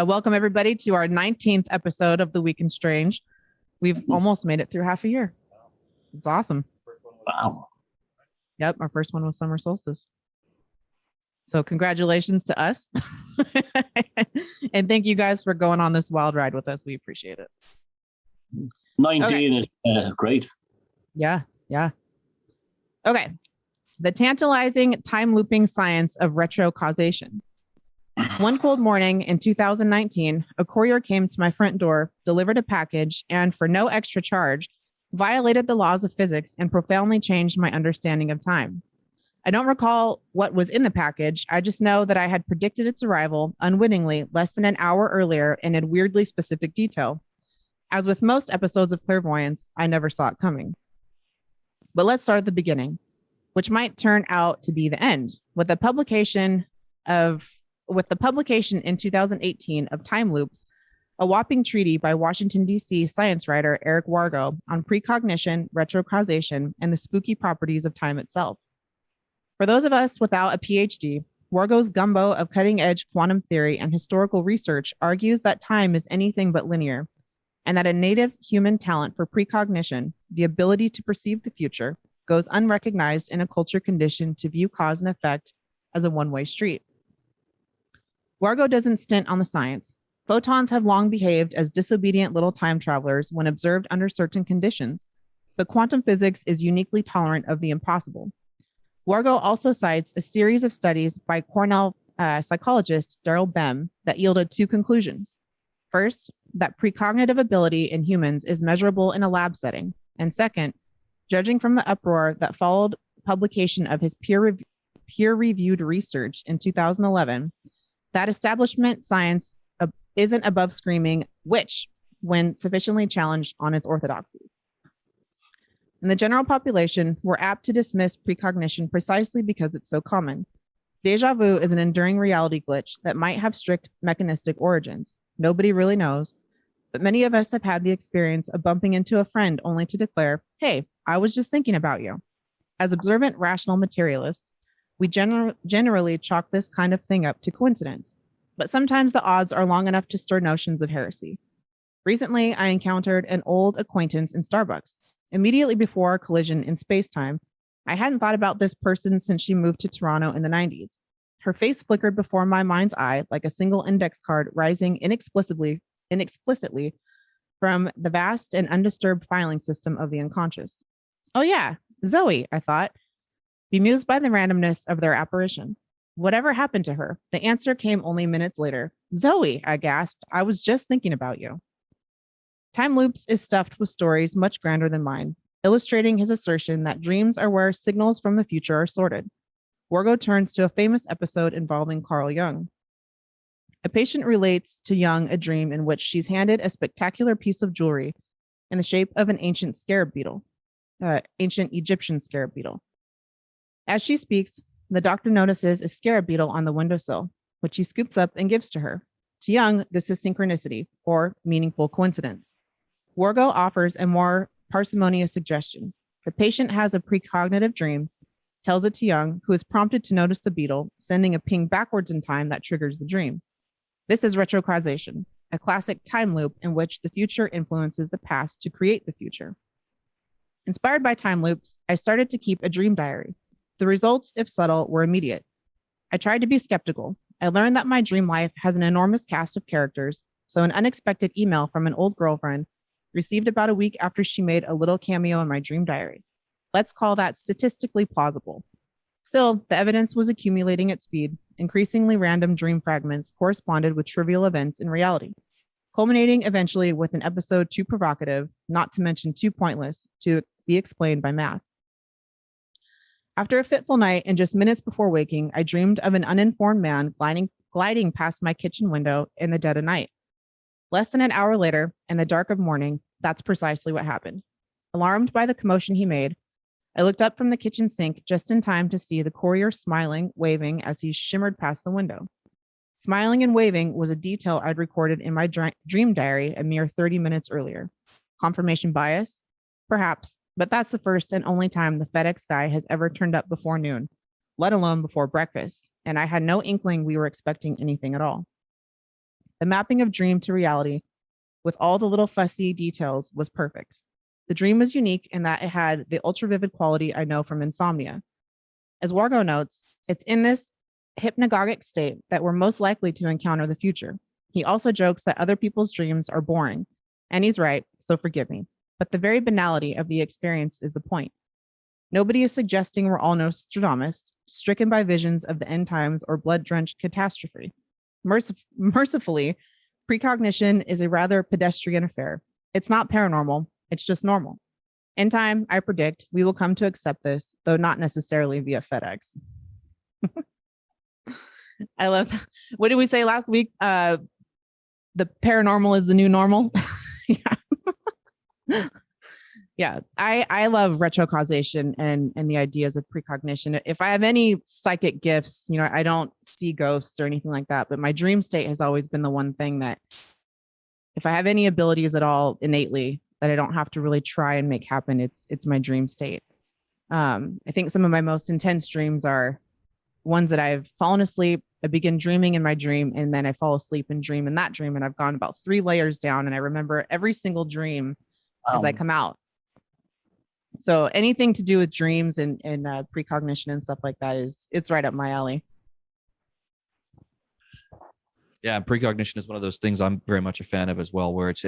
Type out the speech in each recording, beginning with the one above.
Welcome everybody to our 19th episode of The Week in Strange. We've almost made it through half a year. It's awesome. Wow. Yep, our first one was summer solstice. So congratulations to us. And thank you guys for going on this wild ride with us. We appreciate it. 19 is great. Yeah. Okay. The tantalizing time looping science of retrocausation. One cold morning in 2019, a courier came to my front door, delivered a package, and for no extra charge, violated the laws of physics and profoundly changed my understanding of time. I don't recall what was in the package. I just know that I had predicted its arrival unwittingly less than an hour earlier and in weirdly specific detail. As with most episodes of clairvoyance, I never saw it coming. But let's start at the beginning, which might turn out to be the end, with the publication in 2018 of Time Loops, a whopping treatise by Washington, D.C. science writer Eric Wargo on precognition, retrocausation, and the spooky properties of time itself. For those of us without a PhD, Wargo's gumbo of cutting-edge quantum theory and historical research argues that time is anything but linear, and that a native human talent for precognition, the ability to perceive the future, goes unrecognized in a culture conditioned to view cause and effect as a one-way street. Wargo doesn't stint on the science. Photons have long behaved as disobedient little time travelers when observed under certain conditions, but quantum physics is uniquely tolerant of the impossible. Wargo also cites a series of studies by Cornell psychologist Daryl Bem that yielded two conclusions. First, that precognitive ability in humans is measurable in a lab setting, and second, judging from the uproar that followed publication of his peer-reviewed research in 2011, that establishment science isn't above screaming "witch" when sufficiently challenged on its orthodoxies. In the general population, we're apt to dismiss precognition precisely because it's so common. Deja vu is an enduring reality glitch that might have strict mechanistic origins. Nobody really knows, but many of us have had the experience of bumping into a friend only to declare, "Hey, I was just thinking about you." As observant, rational materialists, we generally chalk this kind of thing up to coincidence, but sometimes the odds are long enough to stir notions of heresy. Recently, I encountered an old acquaintance in Starbucks. Immediately before our collision in space-time, I hadn't thought about this person since she moved to Toronto in the 90s. Her face flickered before my mind's eye like a single index card rising inexplicitly from the vast and undisturbed filing system of the unconscious. Oh yeah, Zoe, I thought, bemused by the randomness of their apparition. Whatever happened to her? The answer came only minutes later. "Zoe," I gasped, "I was just thinking about you." Time Loops is stuffed with stories much grander than mine, illustrating his assertion that dreams are where signals from the future are sorted. Wargo turns to a famous episode involving Carl Jung. A patient relates to Jung a dream in which she's handed a spectacular piece of jewelry in the shape of an ancient Egyptian scarab beetle. As she speaks, the doctor notices a scarab beetle on the windowsill, which he scoops up and gives to her. To Jung, this is synchronicity, or meaningful coincidence. Wargo offers a more parsimonious suggestion. The patient has a precognitive dream, tells it to Jung, who is prompted to notice the beetle, sending a ping backwards in time that triggers the dream. This is retrocausation, a classic time loop in which the future influences the past to create the future. Inspired by time loops, I started to keep a dream diary. The results, if subtle, were immediate. I tried to be skeptical. I learned that my dream life has an enormous cast of characters, so an unexpected email from an old girlfriend, received about a week after she made a little cameo in my dream diary. Let's call that statistically plausible. Still, the evidence was accumulating at speed. Increasingly random dream fragments corresponded with trivial events in reality, culminating eventually with an episode too provocative, not to mention too pointless, to be explained by math. After a fitful night and just minutes before waking, I dreamed of an uninformed man gliding past my kitchen window in the dead of night. Less than an hour later, in the dark of morning, that's precisely what happened. Alarmed by the commotion he made, I looked up from the kitchen sink just in time to see the courier smiling, waving as he shimmered past the window. Smiling and waving was a detail I'd recorded in my dream diary a mere 30 minutes earlier. Confirmation bias? Perhaps, but that's the first and only time the FedEx guy has ever turned up before noon, let alone before breakfast, and I had no inkling we were expecting anything at all. The mapping of dream to reality with all the little fussy details was perfect. The dream was unique in that it had the ultra vivid quality I know from insomnia. As Wargo notes, it's in this hypnagogic state that we're most likely to encounter the future. He also jokes that other people's dreams are boring, and he's right, so forgive me. But the very banality of the experience is the point. Nobody is suggesting we're all Nostradamus, stricken by visions of the end times or blood-drenched catastrophe. Mercifully, precognition is a rather pedestrian affair. It's not paranormal, it's just normal. In time, I predict we will come to accept this, though not necessarily via FedEx. I love that. What did we say last week? The paranormal is the new normal. Yeah. Yeah, I love retrocausation and the ideas of precognition. If I have any psychic gifts, I don't see ghosts or anything like that, but my dream state has always been the one thing that if I have any abilities at all innately that I don't have to really try and make happen, it's my dream state. I think some of my most intense dreams are ones that I've fallen asleep, I begin dreaming in my dream, and then I fall asleep and dream in that dream, and I've gone about 3 layers down, and I remember every single dream as I come out. So anything to do with dreams and precognition and stuff like that it's right up my alley. Yeah, precognition is one of those things I'm very much a fan of as well, where it's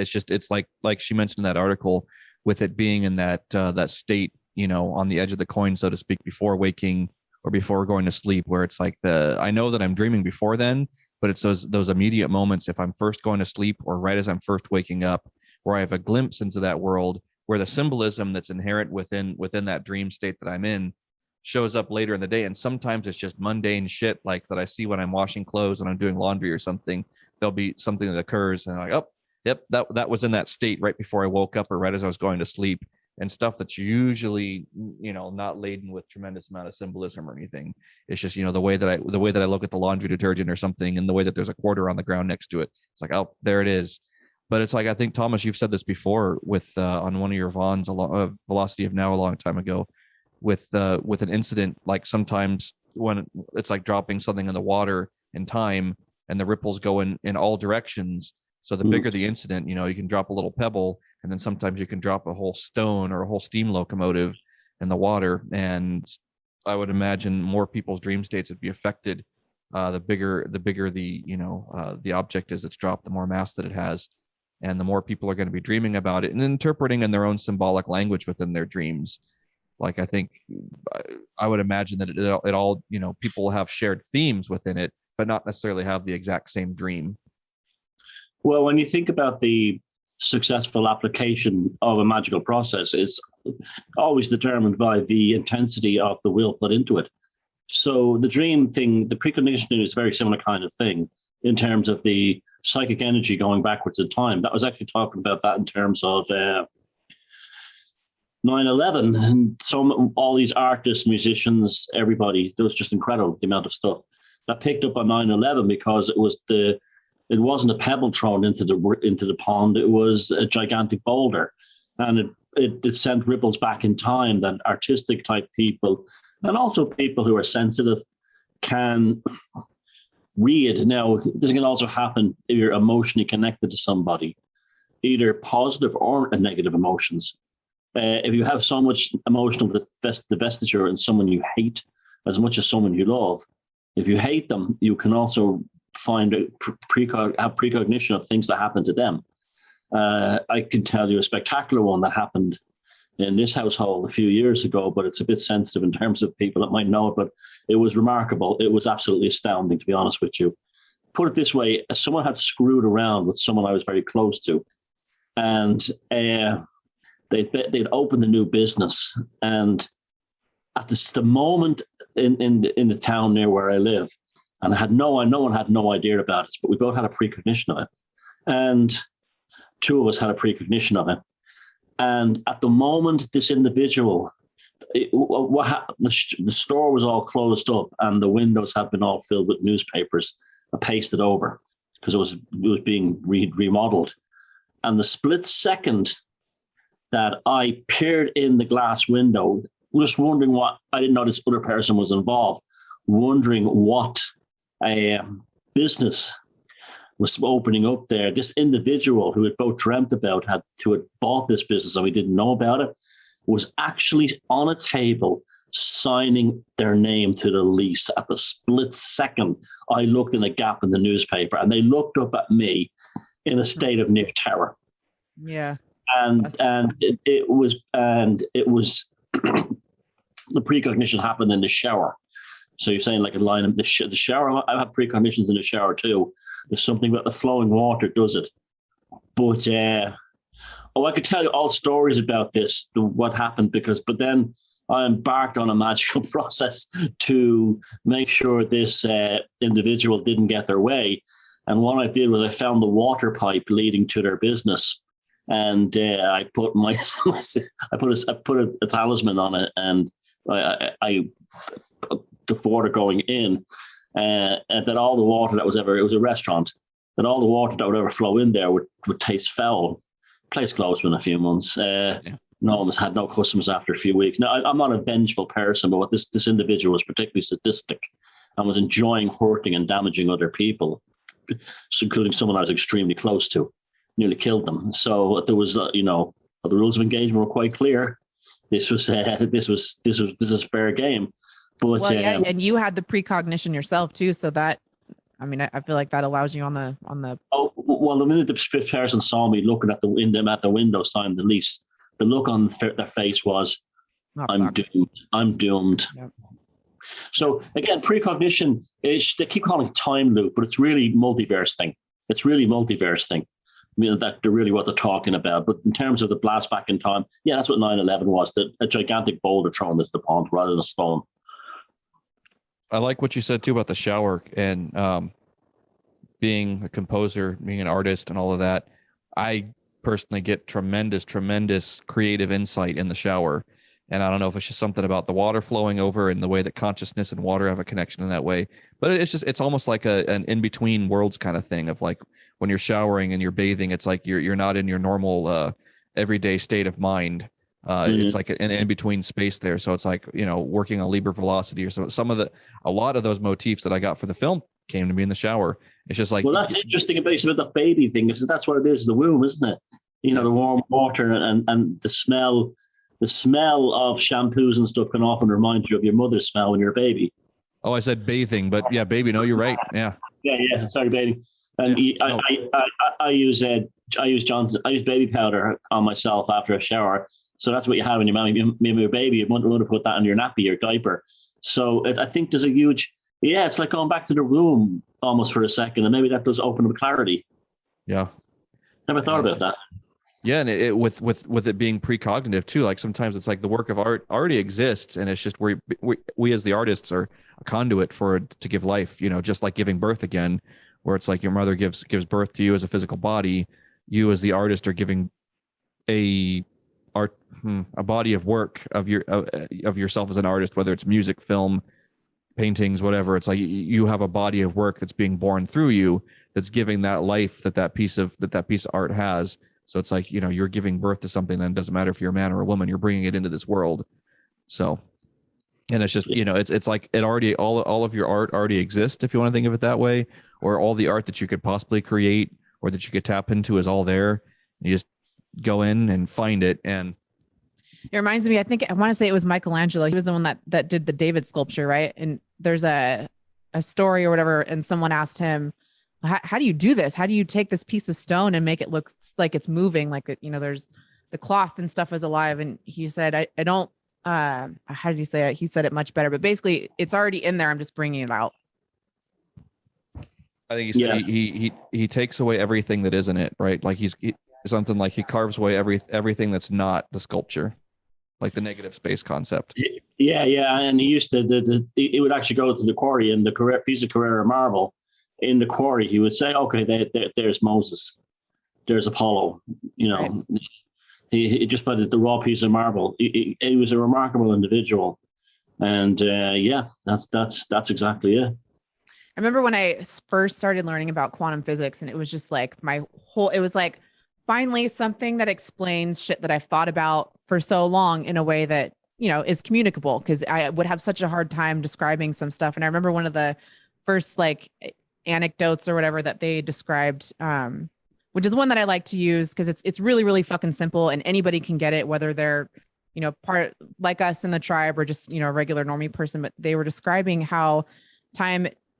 like she mentioned in that article, with it being in that state, on the edge of the coin, so to speak, before waking or before going to sleep, where it's like I know that I'm dreaming before then, but it's those immediate moments if I'm first going to sleep or right as I'm first waking up, where I have a glimpse into that world, where the symbolism that's inherent within that dream state that I'm in shows up later in the day. And sometimes it's just mundane shit like that I see when I'm washing clothes and I'm doing laundry or something. There'll be something that occurs and I'm like, oh, yep, that was in that state right before I woke up or right as I was going to sleep, and stuff that's usually, not laden with tremendous amount of symbolism or anything. It's just, the way that I look at the laundry detergent or something, and the way that there's a quarter on the ground next to it. It's like, oh, there it is. But it's like, I think, Thomas, you've said this before with on one of your Vons, Velocity of Now, a long time ago, with an incident, like sometimes when it's like dropping something in the water in time and the ripples go in all directions. So the bigger the incident, you can drop a little pebble, and then sometimes you can drop a whole stone or a whole steam locomotive in the water. And I would imagine more people's dream states would be affected. The bigger the object is that's dropped, the more mass that it has. And the more people are going to be dreaming about it and interpreting in their own symbolic language within their dreams. Like, I think I would imagine that it all, people will have shared themes within it, but not necessarily have the exact same dream. Well, when you think about the successful application of a magical process, it's always determined by the intensity of the will put into it. So the dream thing, the precognition is a very similar kind of thing in terms of the psychic energy going backwards in time. That was actually talking about that in terms of 9/11, and all these artists, musicians, everybody. It was just incredible, the amount of stuff that picked up on 9/11, because it wasn't a pebble thrown into the pond. It was a gigantic boulder, and it sent ripples back in time that artistic type people and also people who are sensitive can read. Now, this can also happen if you're emotionally connected to somebody, either positive or negative emotions. If you have so much emotional divestiture in someone you hate as much as someone you love, if you hate them, you can also find have precognition of things that happen to them. I can tell you a spectacular one that happened in this household a few years ago, but it's a bit sensitive in terms of people that might know it, but it was remarkable. It was absolutely astounding, to be honest with you. Put it this way, someone had screwed around with someone I was very close to, and they'd opened a new business, and at the moment in the town near where I live, and no one had no idea about it, but we both had a precognition of it, and 2 of us had a precognition of it. And at the moment, this individual, what happened? The store was all closed up, and the windows had been all filled with newspapers, pasted over, because it was being remodeled. And the split second that I peered in the glass window, just wondering what, I didn't know this other person was involved, wondering what business was opening up there. This individual who had both dreamt about, who had bought this business and we didn't know about it, was actually on a table signing their name to the lease. At the split second, I looked in a gap in the newspaper and they looked up at me in a state of near terror. Yeah. And it was the precognition happened in the shower. So you're saying like a line of the shower. I have precognitions in the shower too. There's something about the flowing water does it. But I could tell you all stories about this, what happened, but then I embarked on a magical process to make sure this individual didn't get their way. And what I did was I found the water pipe leading to their business, and I put a talisman on it, and I the water going in, and that all the water that it was a restaurant, that all the water that would ever flow in there would taste foul. Place closed in a few months. No one had no customers after a few weeks. Now, I'm not a vengeful person, but what this individual was particularly sadistic and was enjoying hurting and damaging other people, including someone I was extremely close to, nearly killed them. So there was, the rules of engagement were quite clear. This was fair game. But and you had the precognition yourself too, so that, I mean, I feel like that allows you on the. Oh well, the minute the person saw me looking at the window signing the lease, the look on their face was, "I'm doomed. I'm doomed." Yep. So again, precognition is, they keep calling it time loop, but it's really multiverse thing. It's really multiverse thing. I mean, that they're really what they're talking about. But in terms of the blast back in time, yeah, that's what 9/11 was. A gigantic boulder thrown into the pond rather than a stone. I like what you said too about the shower and being a composer, being an artist, and all of that. I personally get tremendous creative insight in the shower, and I don't know if it's just something about the water flowing over and the way that consciousness and water have a connection in that way. But it's almost like an in between worlds kind of thing of like when you're showering and you're bathing, it's like you're not in your normal everyday state of mind. It's like an in-between space there. So it's like, working on Liber velocity or so. A lot of those motifs that I got for the film came to me in the shower. It's just like, well, that's interesting about the baby thing, because that's what it is, the womb, isn't it? The warm water and the smell of shampoos and stuff can often remind you of your mother's smell when you're a baby. Oh, I said bathing, but yeah, baby. No, you're right. Yeah. Yeah. Sorry, bathing. And I use baby powder on myself after a shower. So that's what you have when you're a baby. You want to put that on your nappy, your diaper. So I think there's a huge, it's like going back to the room almost for a second, and maybe that does open up clarity. Yeah. Never thought about that. Yeah, and it with it being precognitive too. Like sometimes it's like the work of art already exists, and it's just we as the artists are a conduit for it to give life. Just like giving birth again, where it's like your mother gives birth to you as a physical body. You as the artist are giving a body of work of yourself as an artist, whether it's music, film, paintings, whatever. It's like you have a body of work that's being born through you, that's giving that life that piece of art has. So it's like, you're giving birth to something. Then it doesn't matter if you're a man or a woman, you're bringing it into this world. So, and it's just, it's like it already, all of your art already exists, if you want to think of it that way, or all the art that you could possibly create or that you could tap into is all there. You just go in and find it. And it reminds me, I want to say it was Michelangelo. He was the one that did the David sculpture, right? And there's a story or whatever, and someone asked him, how do you do this? How do you take this piece of stone and make it look like it's moving, like there's the cloth and stuff is alive? And he said, I don't, how did he say it? He said it much better, but basically it's already in there. I'm just bringing it out. I think he said he takes away everything that isn't it, right? Like something like he carves away everything that's not the sculpture, like the negative space concept. Yeah. And he used to, he would actually go to the quarry, and the correct piece of Carrara marble in the quarry, he would say, okay, there's Moses, there's Apollo, right. He just put the raw piece of marble. He was a remarkable individual. And that's exactly it. I remember when I first started learning about quantum physics, and it was just like it was like finally something that explains shit that I've thought about for so long in a way that, is communicable, because I would have such a hard time describing some stuff. And I remember one of the first anecdotes or whatever that they described, which is one that I like to use because it's really, really fucking simple and anybody can get it, whether they're, you know, part like us in the tribe or just, you know, a regular normie person. But they were describing how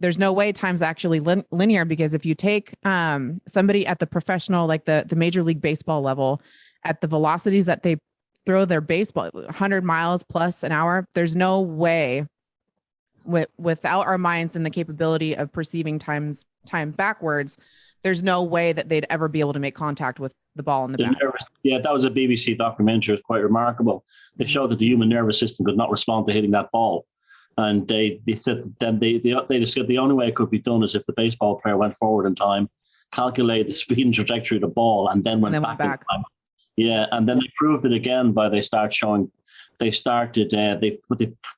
there's no way time's actually linear, because if you take somebody at the professional, like the Major League Baseball level, at the velocities that they throw their baseball, 100 miles plus an hour, there's no way without our minds and the capability of perceiving time backwards, there's no way that they'd ever be able to make contact with the ball in the bat. Yeah, that was a BBC documentary. It was quite remarkable. They showed that the human nervous system could not respond to hitting that ball. And they said then they said the only way it could be done is if the baseball player went forward in time, calculated the speed and trajectory of the ball, and then went back. In time. Yeah, and then they proved it again by they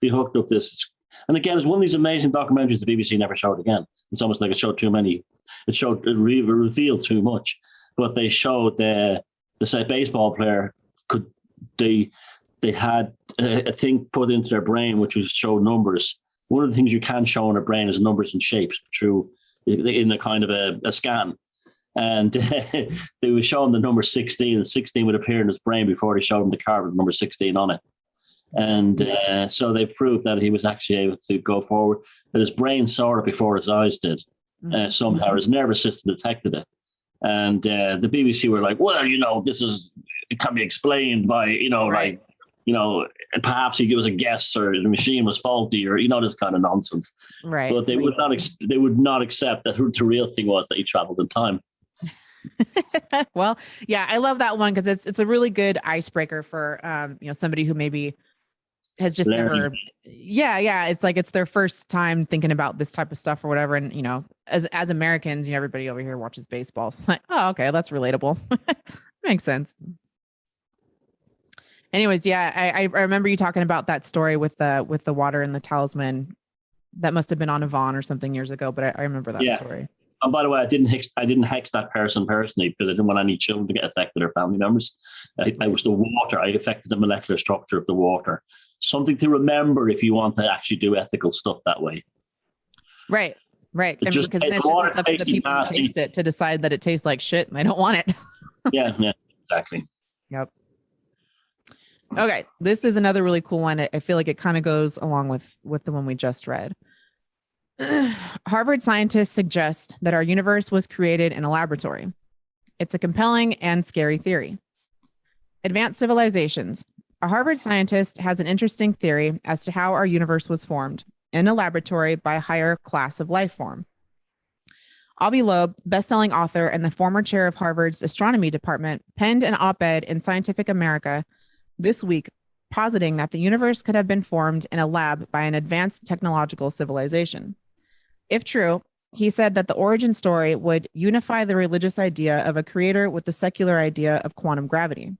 hooked up this. And again, it's one of these amazing documentaries the BBC never showed again. It's almost like it showed too many. It revealed too much. But they showed the baseball player they had a thing put into their brain which was show numbers. One of the things you can show in a brain is numbers and shapes in a kind of a scan. And they were showing the number 16, and 16 would appear in his brain before they showed him the card with number 16 on it. And so they proved that he was actually able to go forward, that his brain saw it before his eyes did. Somehow his nervous system detected it. And the BBC were like, well, you know, it can be explained by, you know, right. Like, you know, and perhaps he was a guess or the machine was faulty or, you know, this kind of nonsense. Right. But they would not accept that the real thing was that he traveled in time. Well, yeah, I love that one because it's a really good icebreaker for, you know, somebody who maybe has just never. Yeah. It's like, it's their first time thinking about this type of stuff or whatever. And, you know, as Americans, you know, everybody over here watches baseball. It's like, oh, okay, that's relatable. Makes sense. Anyways, yeah, I remember you talking about that story with the water and the talisman. That must have been on Yvonne or something years ago, but I remember that story. And by the way, I didn't hex that person personally because I didn't want any children to get affected or family members. I was the water. I affected the molecular structure of the water. Something to remember if you want to actually do ethical stuff that way. Right. I mean, because then it's up to the people who taste it to decide that it tastes like shit and they don't want it. yeah, exactly. Yep. Okay, this is another really cool one. I feel like it kind of goes along with the one we just read. Harvard scientists suggest that our universe was created in a laboratory. It's a compelling and scary theory. Advanced civilizations. A Harvard scientist has an interesting theory as to how our universe was formed in a laboratory by a higher class of life form. Avi Loeb, best-selling author and the former chair of Harvard's astronomy department, penned an op-ed in Scientific America this week, positing that the universe could have been formed in a lab by an advanced technological civilization. If true, he said that the origin story would unify the religious idea of a creator with the secular idea of quantum gravity.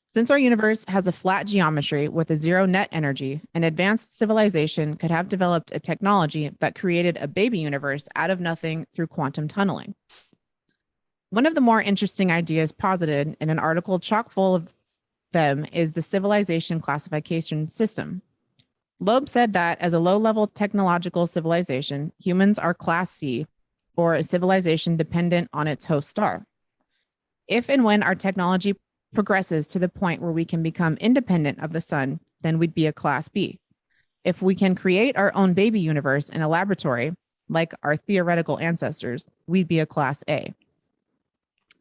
Since our universe has a flat geometry with a zero net energy, an advanced civilization could have developed a technology that created a baby universe out of nothing through quantum tunneling. One of the more interesting ideas posited in an article chock full of them is the civilization classification system. Loeb said that as a low-level technological civilization, humans are class C, or a civilization dependent on its host star. If and when our technology progresses to the point where we can become independent of the sun, then we'd be a class B. If we can create our own baby universe in a laboratory, like our theoretical ancestors, we'd be a class A.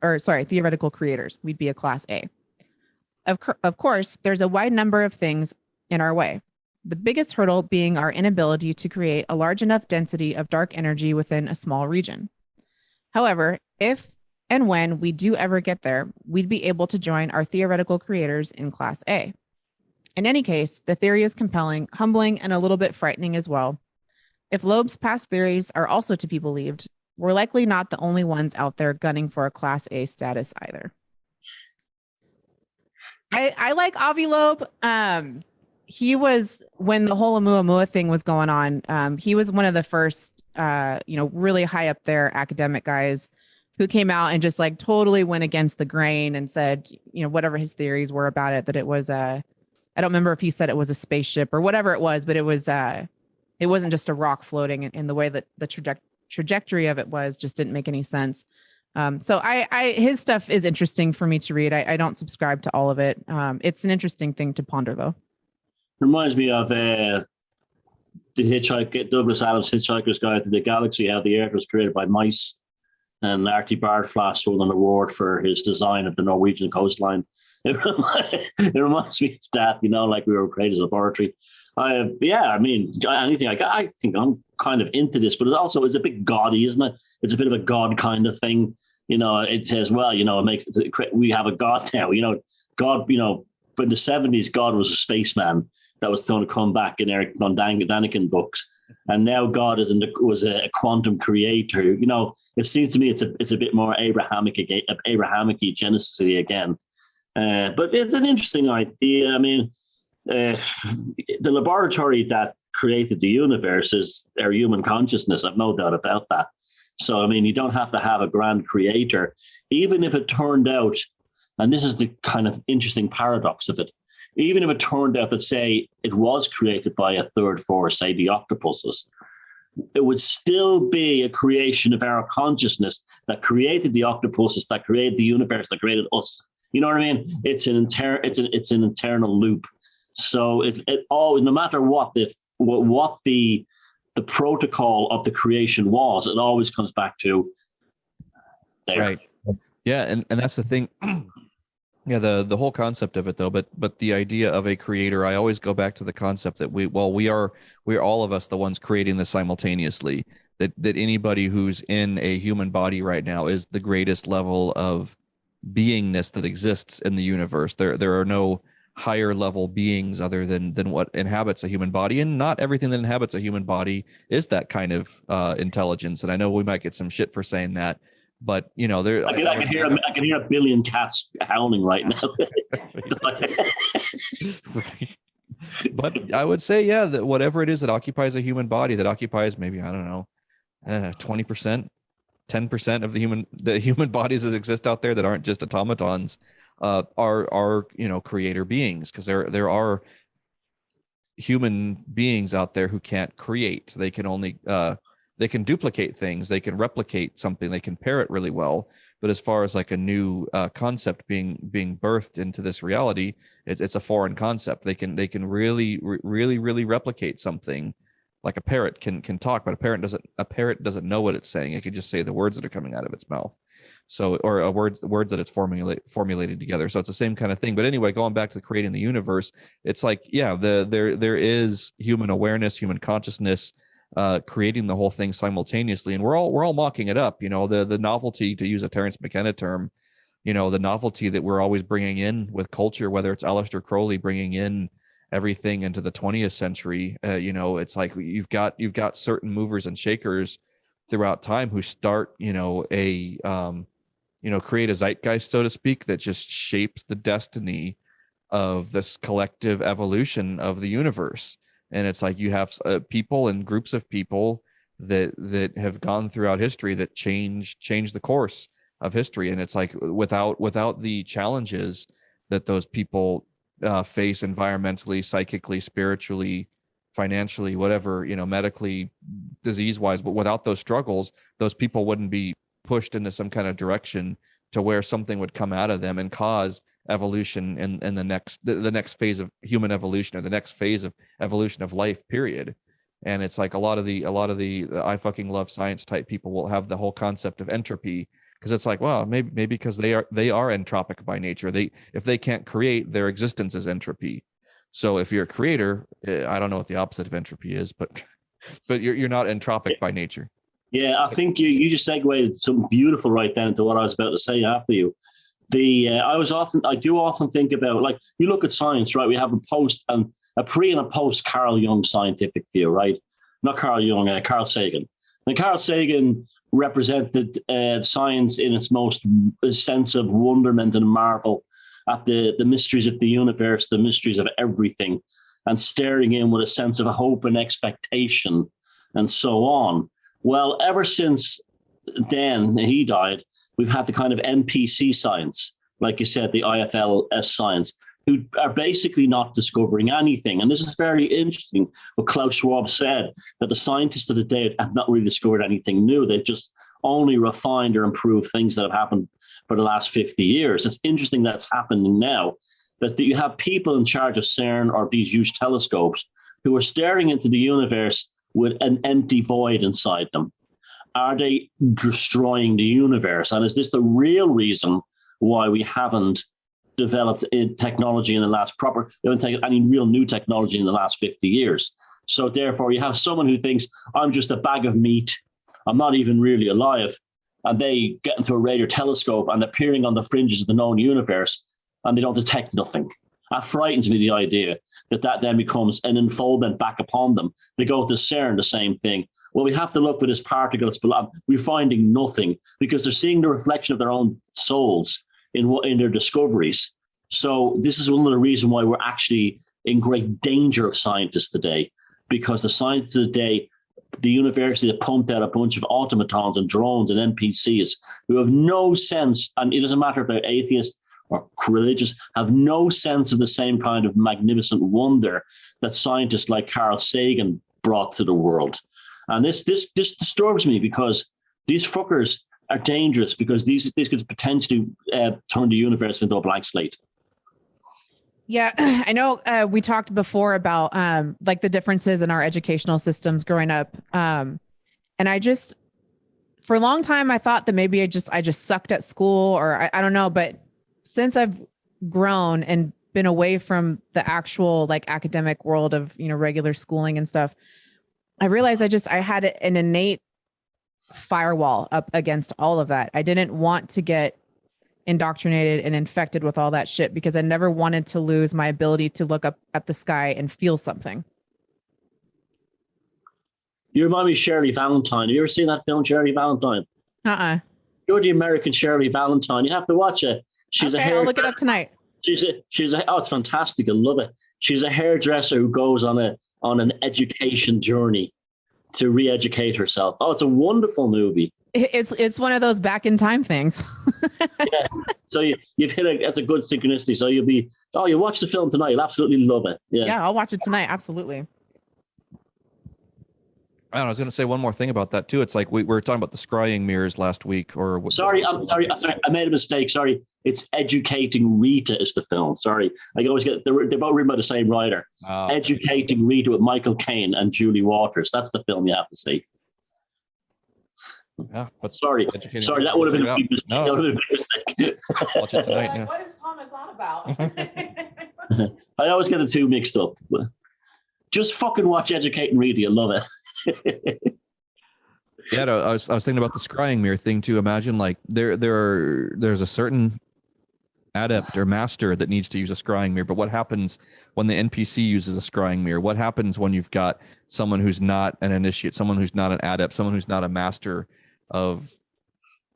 Theoretical creators, we'd be a class A. Of course, there's a wide number of things in our way. The biggest hurdle being our inability to create a large enough density of dark energy within a small region. However, if and when we do ever get there, we'd be able to join our theoretical creators in Class A. In any case, the theory is compelling, humbling, and a little bit frightening as well. If Loeb's past theories are also to be believed, we're likely not the only ones out there gunning for a Class A status either. I like Avi Loeb. He was, when the whole Oumuamua thing was going on, he was one of the first, really high up there academic guys who came out and just like totally went against the grain and said, whatever his theories were about it, that it was I don't remember if he said it was a spaceship or whatever it was, but it wasn't just a rock floating in the way that the trajectory of it was just didn't make any sense. So his stuff is interesting for me to read. I don't subscribe to all of it. It's an interesting thing to ponder, though. Reminds me of the Douglas Adams' Hitchhiker's Guide to the Galaxy, how the Earth was created by mice, and Artie Bardflass won an award for his design of the Norwegian coastline. It reminds me of that, like we were created as a laboratory. Anything I think I'm kind of into this, but it also is a bit gaudy, isn't it? It's a bit of a god kind of thing. It says, well, it makes we have a god now. God, but in the 70s, God was a spaceman that was going to come back in Eric von Daniken books, and now God was a quantum creator. It seems to me it's a bit more Abrahamic Genesis again. But it's an interesting idea. The laboratory that created the universe is our human consciousness. I've no doubt about that. So, you don't have to have a grand creator, even if it turned out, and this is the kind of interesting paradox of it, even if it turned out that, say, it was created by a third force, say the octopuses, it would still be a creation of our consciousness that created the octopuses, that created the universe, that created us. You know what I mean? It's an internal loop. So it always, no matter what the protocol of the creation was, it always comes back to there. Right. Yeah, and that's the thing. Yeah, the whole concept of it though, but the idea of a creator, I always go back to the concept that we are all of us the ones creating this simultaneously. That anybody who's in a human body right now is the greatest level of beingness that exists in the universe. There are no higher level beings other than what inhabits a human body, and not everything that inhabits a human body is that kind of intelligence. And I know we might get some shit for saying that, but there I can hear a billion cats howling right now. Right. But I would say, yeah, that whatever it is that occupies a human body, that occupies maybe, I don't know, 20%, 10% of the human bodies that exist out there that aren't just automatons, are creator beings, because there are human beings out there who can't create. They can only they can duplicate things, they can replicate something, they can pair it really well. But as far as like a new concept being birthed into this reality, it's a foreign concept. They can really replicate something. Like a parrot can talk, but a parrot doesn't know what it's saying. It can just say the words that are coming out of its mouth. So, or words that it's formulated together. So it's the same kind of thing. But anyway, going back to creating the universe, it's like, yeah, there is human awareness, human consciousness, creating the whole thing simultaneously, and we're all mocking it up. The novelty, to use a Terence McKenna term, the novelty that we're always bringing in with culture, whether it's Aleister Crowley bringing in everything into the 20th century. It's like you've got certain movers and shakers throughout time who start, create a zeitgeist, so to speak, that just shapes the destiny of this collective evolution of the universe. And it's like you have people and groups of people that have gone throughout history that change the course of history. And it's like without the challenges that those people face environmentally, psychically, spiritually, financially, whatever, medically, disease-wise, but without those struggles, those people wouldn't be pushed into some kind of direction to where something would come out of them and cause evolution in the next phase of human evolution, or the next phase of evolution of life, period. And it's like a lot of the I fucking love science type people will have the whole concept of entropy, because it's like, well, maybe because they are entropic by nature. If they can't create, their existence is entropy. So if you're a creator, I don't know what the opposite of entropy is, but you're not entropic by nature. Yeah, I think you just segued something beautiful right then into what I was about to say after you. I do often think about, like, you look at science, right? We have a pre and a post Carl Jung scientific view, right? Not Carl Jung, Carl Sagan. And Carl Sagan represented science in its most sense of wonderment and marvel at the mysteries of the universe, the mysteries of everything, and staring in with a sense of hope and expectation and so on. Well, ever since then, he died, we've had the kind of NPC science, like you said, the IFLS science. who are basically not discovering anything. And this is very interesting what Klaus Schwab said, that the scientists of the day have not really discovered anything new. They've just only refined or improved things that have happened for the last 50 years. It's interesting that's happening now, that you have people in charge of CERN or these huge telescopes who are staring into the universe with an empty void inside them. Are they destroying the universe? And is this the real reason why we haven't developed technology in the last we haven't taken any real new technology in the last 50 years? So therefore, you have someone who thinks, I'm just a bag of meat, I'm not even really alive, and they get into a radio telescope and appearing on the fringes of the known universe, and they don't detect nothing. That frightens me, the idea that then becomes an enfoldment back upon them. They go to CERN, the same thing. Well, we have to look for this particle. We're finding nothing because they're seeing the reflection of their own souls in their discoveries. So this is one of the reasons why we're actually in great danger of scientists today, because the scientists of the day, the university that pumped out a bunch of automatons and drones and NPCs who have no sense, and it doesn't matter if they're atheists or religious, have no sense of the same kind of magnificent wonder that scientists like Carl Sagan brought to the world. And this disturbs me, because these fuckers are dangerous, because these could potentially turn the universe into a blank slate. Yeah, I know we talked before about like the differences in our educational systems growing up. And for a long time, I thought that maybe I just sucked at school, or I don't know. But since I've grown and been away from the actual like academic world of, regular schooling and stuff, I realized I had an innate firewall up against all of that. I didn't want to get indoctrinated and infected with all that shit, because I never wanted to lose my ability to look up at the sky and feel something. You remind me of Shirley Valentine. Have you ever seen that film, Shirley Valentine? You're the American Shirley Valentine. You have to watch it. She's okay, I'll look it up tonight. It's fantastic. I love it. She's a hairdresser who goes on an education journey to re-educate herself. Oh, it's a wonderful movie. It's one of those back in time things. Yeah. So you've hit that's a good synchronicity. So you'll watch the film tonight. You'll absolutely love it. Yeah, I'll watch it tonight. Absolutely. I was going to say one more thing about that too. It's like we were talking about the scrying mirrors last week. Sorry. I made a mistake. Sorry. It's Educating Rita is the film. Sorry. I always they're both written by the same writer. Oh. Educating Rita with Michael Caine and Julie Waters. That's the film you have to see. Yeah, but sorry, that would have been a big mistake. No. That would have been a mistake. Watch it tonight. Yeah. What is Thomas on about? I always get the two mixed up. Just fucking watch Educating Rita. You love it. Yeah, no, I was thinking about the scrying mirror thing too. Imagine like there's a certain adept or master that needs to use a scrying mirror, but what happens when the NPC uses a scrying mirror? What happens when you've got someone who's not an initiate, someone who's not an adept, someone who's not a master of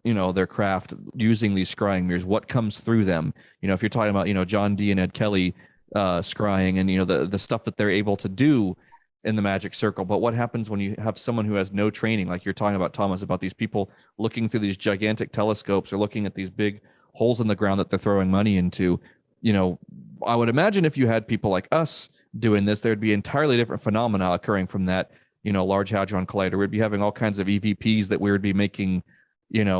their craft using these scrying mirrors? What comes through them? If you're talking about John Dee and Ed Kelly scrying and the stuff that they're able to do in the magic circle. But what happens when you have someone who has no training, like you're talking about, Thomas, about these people looking through these gigantic telescopes or looking at these big holes in the ground that they're throwing money into? I would imagine if you had people like us doing this, there'd be entirely different phenomena occurring from that Large Hadron Collider. We'd be having all kinds of EVPs that we would be making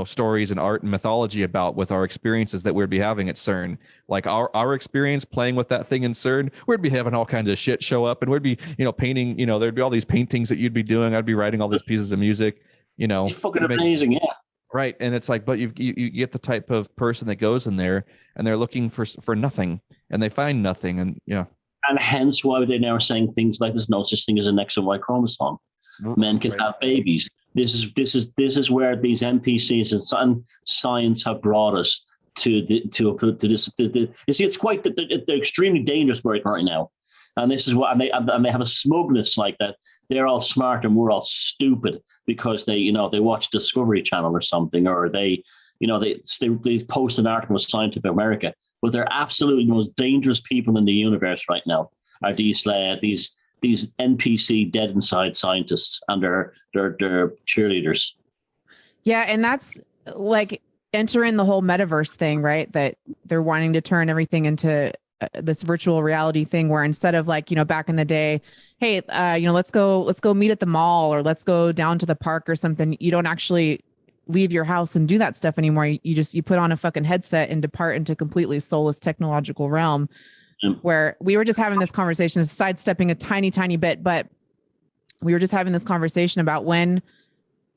stories and art and mythology about with our experiences that we'd be having at CERN. Like our experience playing with that thing in CERN, we'd be having all kinds of shit show up, and we'd be, painting, there'd be all these paintings that you'd be doing. I'd be writing all these pieces of music, It's fucking amazing. Yeah. Right. And it's like, but you get the type of person that goes in there and they're looking for nothing and they find nothing. And yeah. And hence why they're now saying things like there's no such thing as an X and Y chromosome. Men can have babies. This is where these NPCs and science have brought us to this. You see, it's quite they're extremely dangerous right now, and this is what and they have a smugness like that. They're all smart and we're all stupid because they watch Discovery Channel or something, or they post an article with Scientific America. But they're absolutely the most dangerous people in the universe right now. Are these NPC dead inside scientists and their cheerleaders? Yeah, and that's like entering the whole metaverse thing, right? That they're wanting to turn everything into this virtual reality thing where instead of like, back in the day, hey, let's go meet at the mall or let's go down to the park or something. You don't actually leave your house and do that stuff anymore. You put on a fucking headset and depart into completely soulless technological realm. Where we were just having this conversation, sidestepping a tiny, tiny bit, but we were just having this conversation about when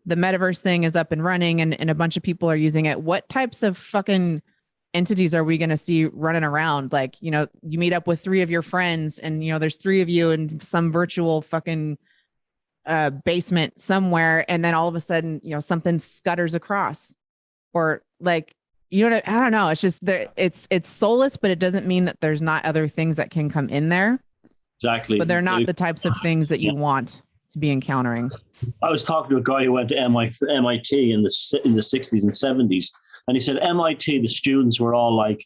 the metaverse thing is up and running and a bunch of people are using it. What types of fucking entities are we going to see running around? Like, you meet up with 3 of your friends and, there's 3 of you in some virtual fucking basement somewhere. And then all of a sudden, something scutters across or like, I don't know. It's just it's soulless, but it doesn't mean that there's not other things that can come in there. Exactly. But they're not the types of things that you want to be encountering. I was talking to a guy who went to MIT in the 60s and 70s. And he said MIT, the students were all like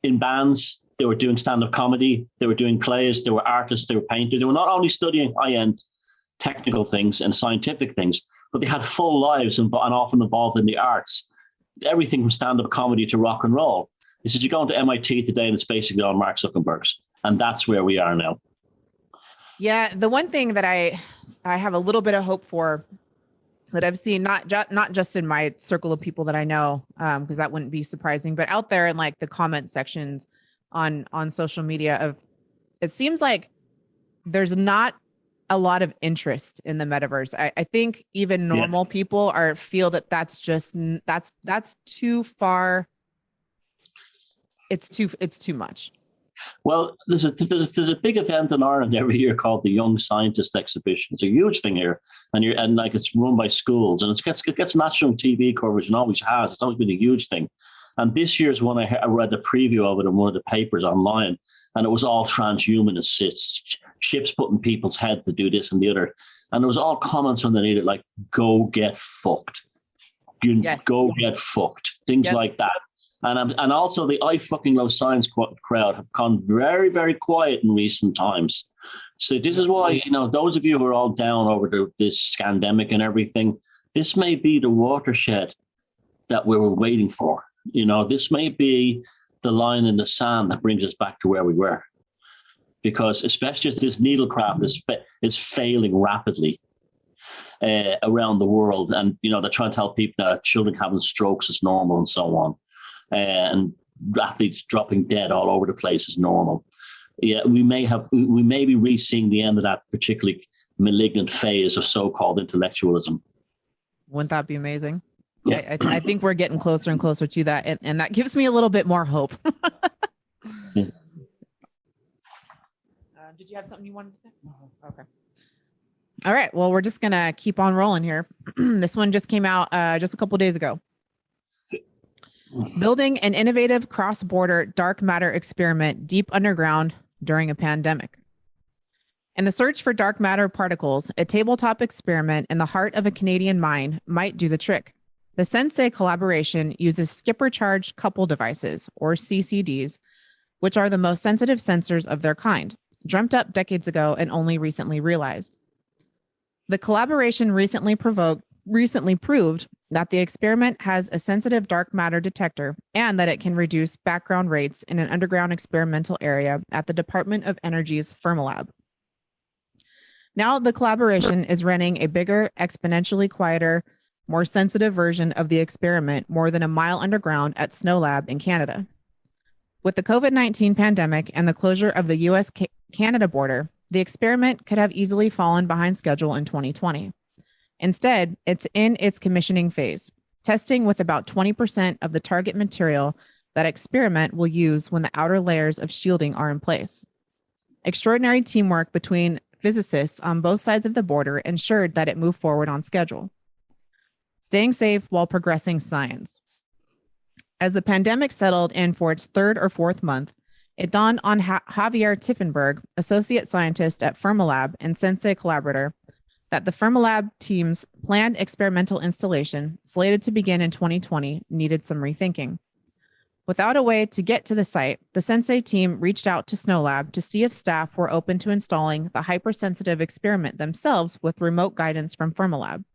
in bands. They were doing stand-up comedy. They were doing plays. They were artists. They were painters. They were not only studying high-end technical things and scientific things, but they had full lives and often involved in the arts. Everything from stand-up comedy to rock and roll. He said, you go into MIT today and it's basically all Mark Zuckerberg's. And that's where we are now. Yeah. The one thing that I have a little bit of hope for that I've seen, not just in my circle of people that I know, because that wouldn't be surprising, but out there in like the comment sections on social media it seems like there's not a lot of interest in the metaverse. I think even normal people feel that that's too far. It's too much. Well, there's a big event in Ireland every year called the Young Scientist Exhibition. It's a huge thing here, and like it's run by schools, and it gets national TV coverage and always has. It's always been a huge thing. And this year's one, I read the preview of it in one of the papers online, and it was all transhumanists. It's chips put in people's head to do this and the other, and there was all comments underneath it like "Go get fucked," "Go get fucked," things like that. And also the I fucking love science crowd have gone very, very quiet in recent times. So this is why, those of you who are all down over this scandemic and everything, this may be the watershed that we were waiting for. This may be the line in the sand that brings us back to where we were. Because especially as this needlecraft is failing rapidly around the world. And, they're trying to tell people that children having strokes is normal and so on. And athletes dropping dead all over the place is normal. Yeah, we may be reaching the end of that particularly malignant phase of so-called intellectualism. Wouldn't that be amazing? Yeah. I think we're getting closer and closer to that, and that gives me a little bit more hope. Did you have something you wanted to say? Okay. All right. Well, we're just gonna keep on rolling here. This one just came out just a couple of days ago. Building an innovative cross-border dark matter experiment deep underground during a pandemic. In the search for dark matter particles, a tabletop experiment in the heart of a Canadian mine might do the trick. The Sensei collaboration uses skipper-charged couple devices, or CCDs, which are the most sensitive sensors of their kind, dreamt up decades ago and only recently realized. The collaboration recently proved that the experiment has a sensitive dark matter detector and that it can reduce background rates in an underground experimental area at the Department of Energy's Fermilab. Now the collaboration is running a bigger, exponentially quieter, more sensitive version of the experiment more than a mile underground at Snow Lab in Canada. With the COVID-19 pandemic and the closure of the US-Canada border, the experiment could have easily fallen behind schedule in 2020. Instead, it's in its commissioning phase, testing with about 20% of the target material that experiment will use when the outer layers of shielding are in place. Extraordinary teamwork between physicists on both sides of the border ensured that it moved forward on schedule, staying safe while progressing science. As the pandemic settled in for its 3rd or 4th month, it dawned on Javier Tiffenberg, associate scientist at Fermilab and Sensei collaborator, that the Fermilab team's planned experimental installation, slated to begin in 2020, needed some rethinking. Without a way to get to the site, the Sensei team reached out to Snow Lab to see if staff were open to installing the hypersensitive experiment themselves with remote guidance from Fermilab.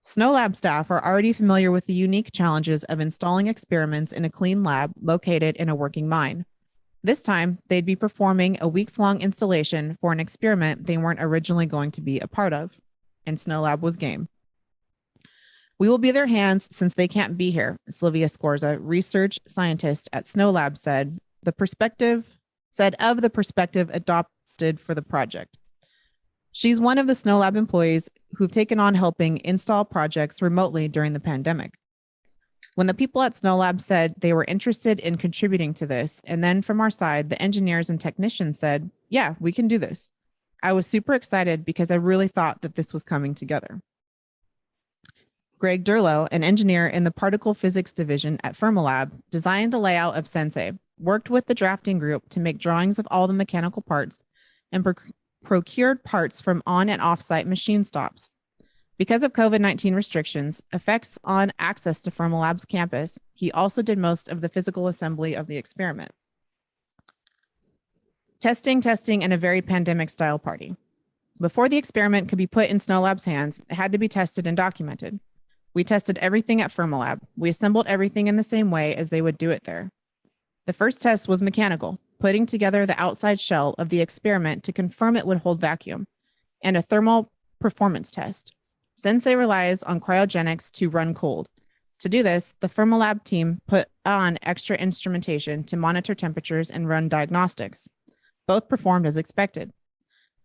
Snow Lab staff are already familiar with the unique challenges of installing experiments in a clean lab located in a working mine. This time, they'd be performing a weeks-long installation for an experiment they weren't originally going to be a part of, and Snow Lab was game. We will be their hands since they can't be here, Sylvia Scorza, research scientist at Snow Lab, said of the perspective adopted for the project. She's one of the Snow Lab employees who've taken on helping install projects remotely during the pandemic. When the people at Snow Lab said they were interested in contributing to this, and then from our side, the engineers and technicians said, yeah, we can do this. I was super excited because I really thought that this was coming together. Greg Durlow, an engineer in the particle physics division at Fermilab, designed the layout of Sensei, worked with the drafting group to make drawings of all the mechanical parts, and procured parts from on and off-site machine stops. Because of COVID-19 restrictions, effects on access to Fermilab's campus, he also did most of the physical assembly of the experiment. Testing, and a very pandemic-style party. Before the experiment could be put in Snow Lab's hands, it had to be tested and documented. We tested everything at Fermilab. We assembled everything in the same way as they would do it there. The first test was mechanical, putting together the outside shell of the experiment to confirm it would hold vacuum, and a thermal performance test. Sensei relies on cryogenics to run cold. To do this, the Fermilab team put on extra instrumentation to monitor temperatures and run diagnostics. Both performed as expected.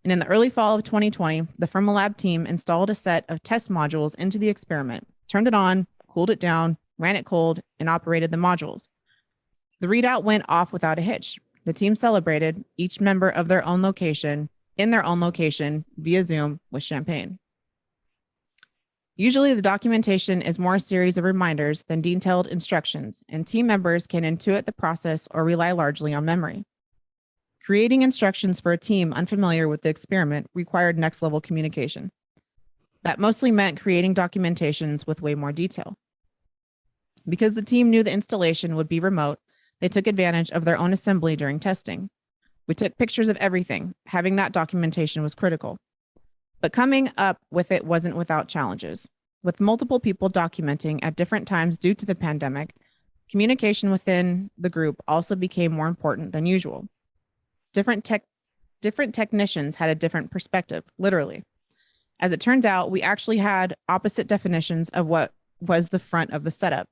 And in the early fall of 2020, the Fermilab team installed a set of test modules into the experiment, turned it on, cooled it down, ran it cold, and operated the modules. The readout went off without a hitch. The team celebrated, each member of their own location, in their own location, via Zoom with champagne. Usually, the documentation is more a series of reminders than detailed instructions, and team members can intuit the process or rely largely on memory. Creating instructions for a team unfamiliar with the experiment required next-level communication. That mostly meant creating documentations with way more detail. Because the team knew the installation would be remote, they took advantage of their own assembly during testing. We took pictures of everything. Having that documentation was critical. But coming up with it wasn't without challenges. With multiple people documenting at different times due to the pandemic, communication within the group also became more important than usual. Different technicians had a different perspective, literally. As it turns out, we actually had opposite definitions of what was the front of the setup.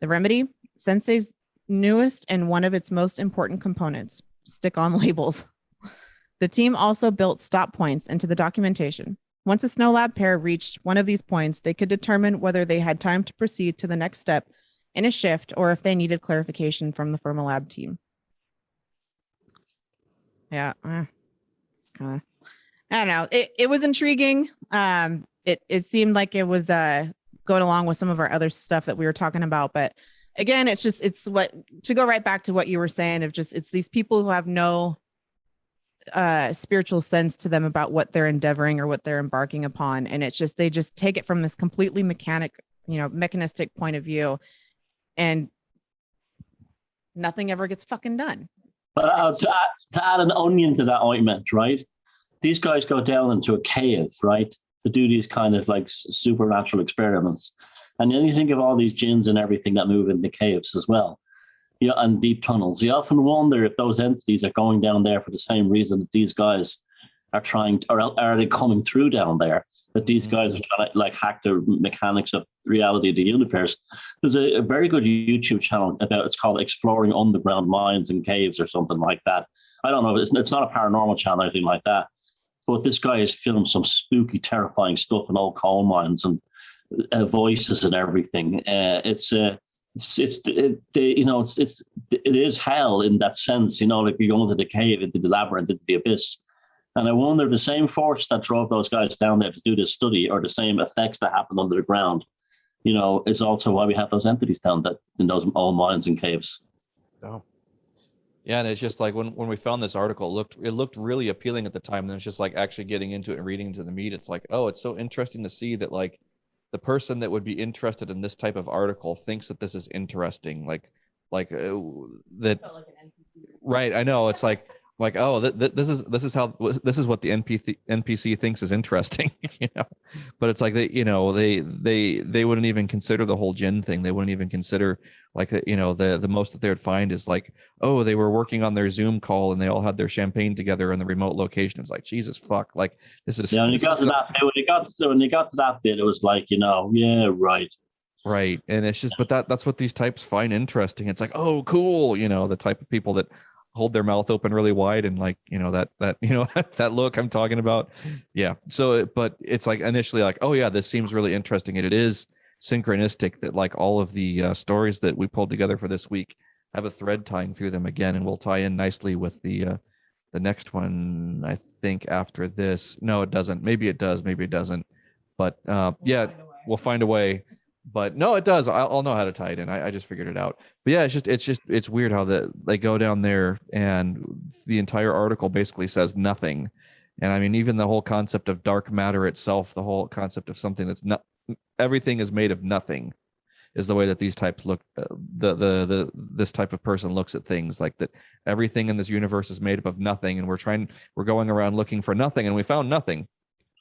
The remedy, Sensei's newest and one of its most important components, stick-on labels. The team also built stop points into the documentation. Once a Snow Lab pair reached one of these points, they could determine whether they had time to proceed to the next step in a shift or if they needed clarification from the Fermilab team. Yeah, it's kind of, I don't know. It was intriguing. It seemed like it was going along with some of our other stuff that we were talking about, but again, it's what, to go right back to what you were saying of just, it's these people who have no spiritual sense to them about what they're endeavoring or what they're embarking upon, and it's just, they just take it from this completely mechanistic point of view, and nothing ever gets fucking done. But to add an onion to that ointment, right? These guys go down into a cave, right, to do these kind of like supernatural experiments. And then you think of all these jinns and everything that move in the caves as well, yeah, and deep tunnels. You often wonder if those entities are going down there for the same reason that these guys are trying, or are they coming through down there? That these guys are trying to like hack the mechanics of reality of the universe. There's a very good YouTube channel about, it's called Exploring Underground Mines and Caves or something like that. I don't know, it's not a paranormal channel or anything like that. But this guy has filmed some spooky, terrifying stuff in old coal mines and voices and everything. It is hell in that sense, like you go into the cave, into the labyrinth, into the abyss. And I wonder, the same force that drove those guys down there to do this study, or the same effects that happen under the ground, is also why we have those entities down that in those old mines and caves. Oh. Yeah, and it's just like when we found this article, it looked really appealing at the time. And then it's just like actually getting into it and reading into the meat. It's like, oh, it's so interesting to see that like the person that would be interested in this type of article thinks that this is interesting. Like that. Right. I know. It's like, like, oh, this is what the NPC thinks is interesting, but it's like they wouldn't even consider the whole gin thing. They wouldn't even consider like the most that they would find is like, oh, they were working on their Zoom call and they all had their champagne together in the remote location. It's like, Jesus fuck, like this is when you got to that bit, it was like, yeah, right. Right. And it's just, but that's what these types find interesting. It's like, oh, cool. The type of people that hold their mouth open really wide and like, that that look I'm talking about. Yeah. So, but it's like initially like, oh yeah, this seems really interesting. And it is synchronistic that like all of the stories that we pulled together for this week have a thread tying through them again. And we'll tie in nicely with the next one, I think after this. No, it doesn't. Maybe it does. Maybe it doesn't. But yeah, we'll find a way. But no, it does. I'll know how to tie it in. I just figured it out. But yeah, it's weird how they go down there and the entire article basically says nothing. And I mean, even the whole concept of dark matter itself, the whole concept of something that's not, everything is made of nothing, is the way that these types look. This type of person looks at things like that. Everything in this universe is made up of nothing, and we're going around looking for nothing, and we found nothing.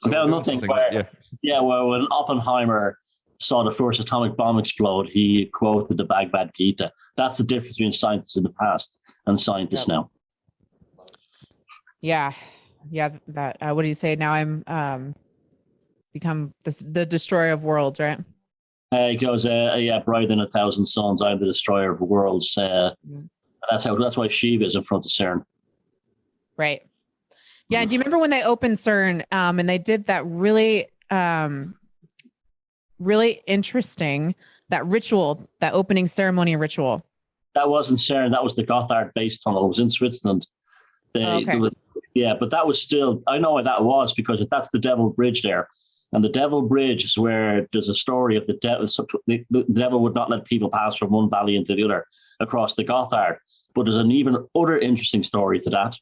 So found nothing. Well, when Oppenheimer saw the first atomic bomb explode, he quoted the Bhagavad Gita. That's the difference between scientists in the past and scientists now. Yeah. That what do you say? Now I'm become the destroyer of worlds, right? He goes, brighter than 1,000 suns. I'm the destroyer of worlds. That's why Shiva is in front of CERN. Right. Yeah. Do you remember when they opened CERN and they did that really really interesting, that ritual, that opening ceremony ritual? That wasn't CERN. That was the Gotthard base tunnel. It was in Switzerland. But that was still, I know why that was, because that's the Devil Bridge there. And the Devil Bridge is where there's a story of the devil. The devil would not let people pass from one valley into the other across the Gotthard. But there's an even other interesting story to that,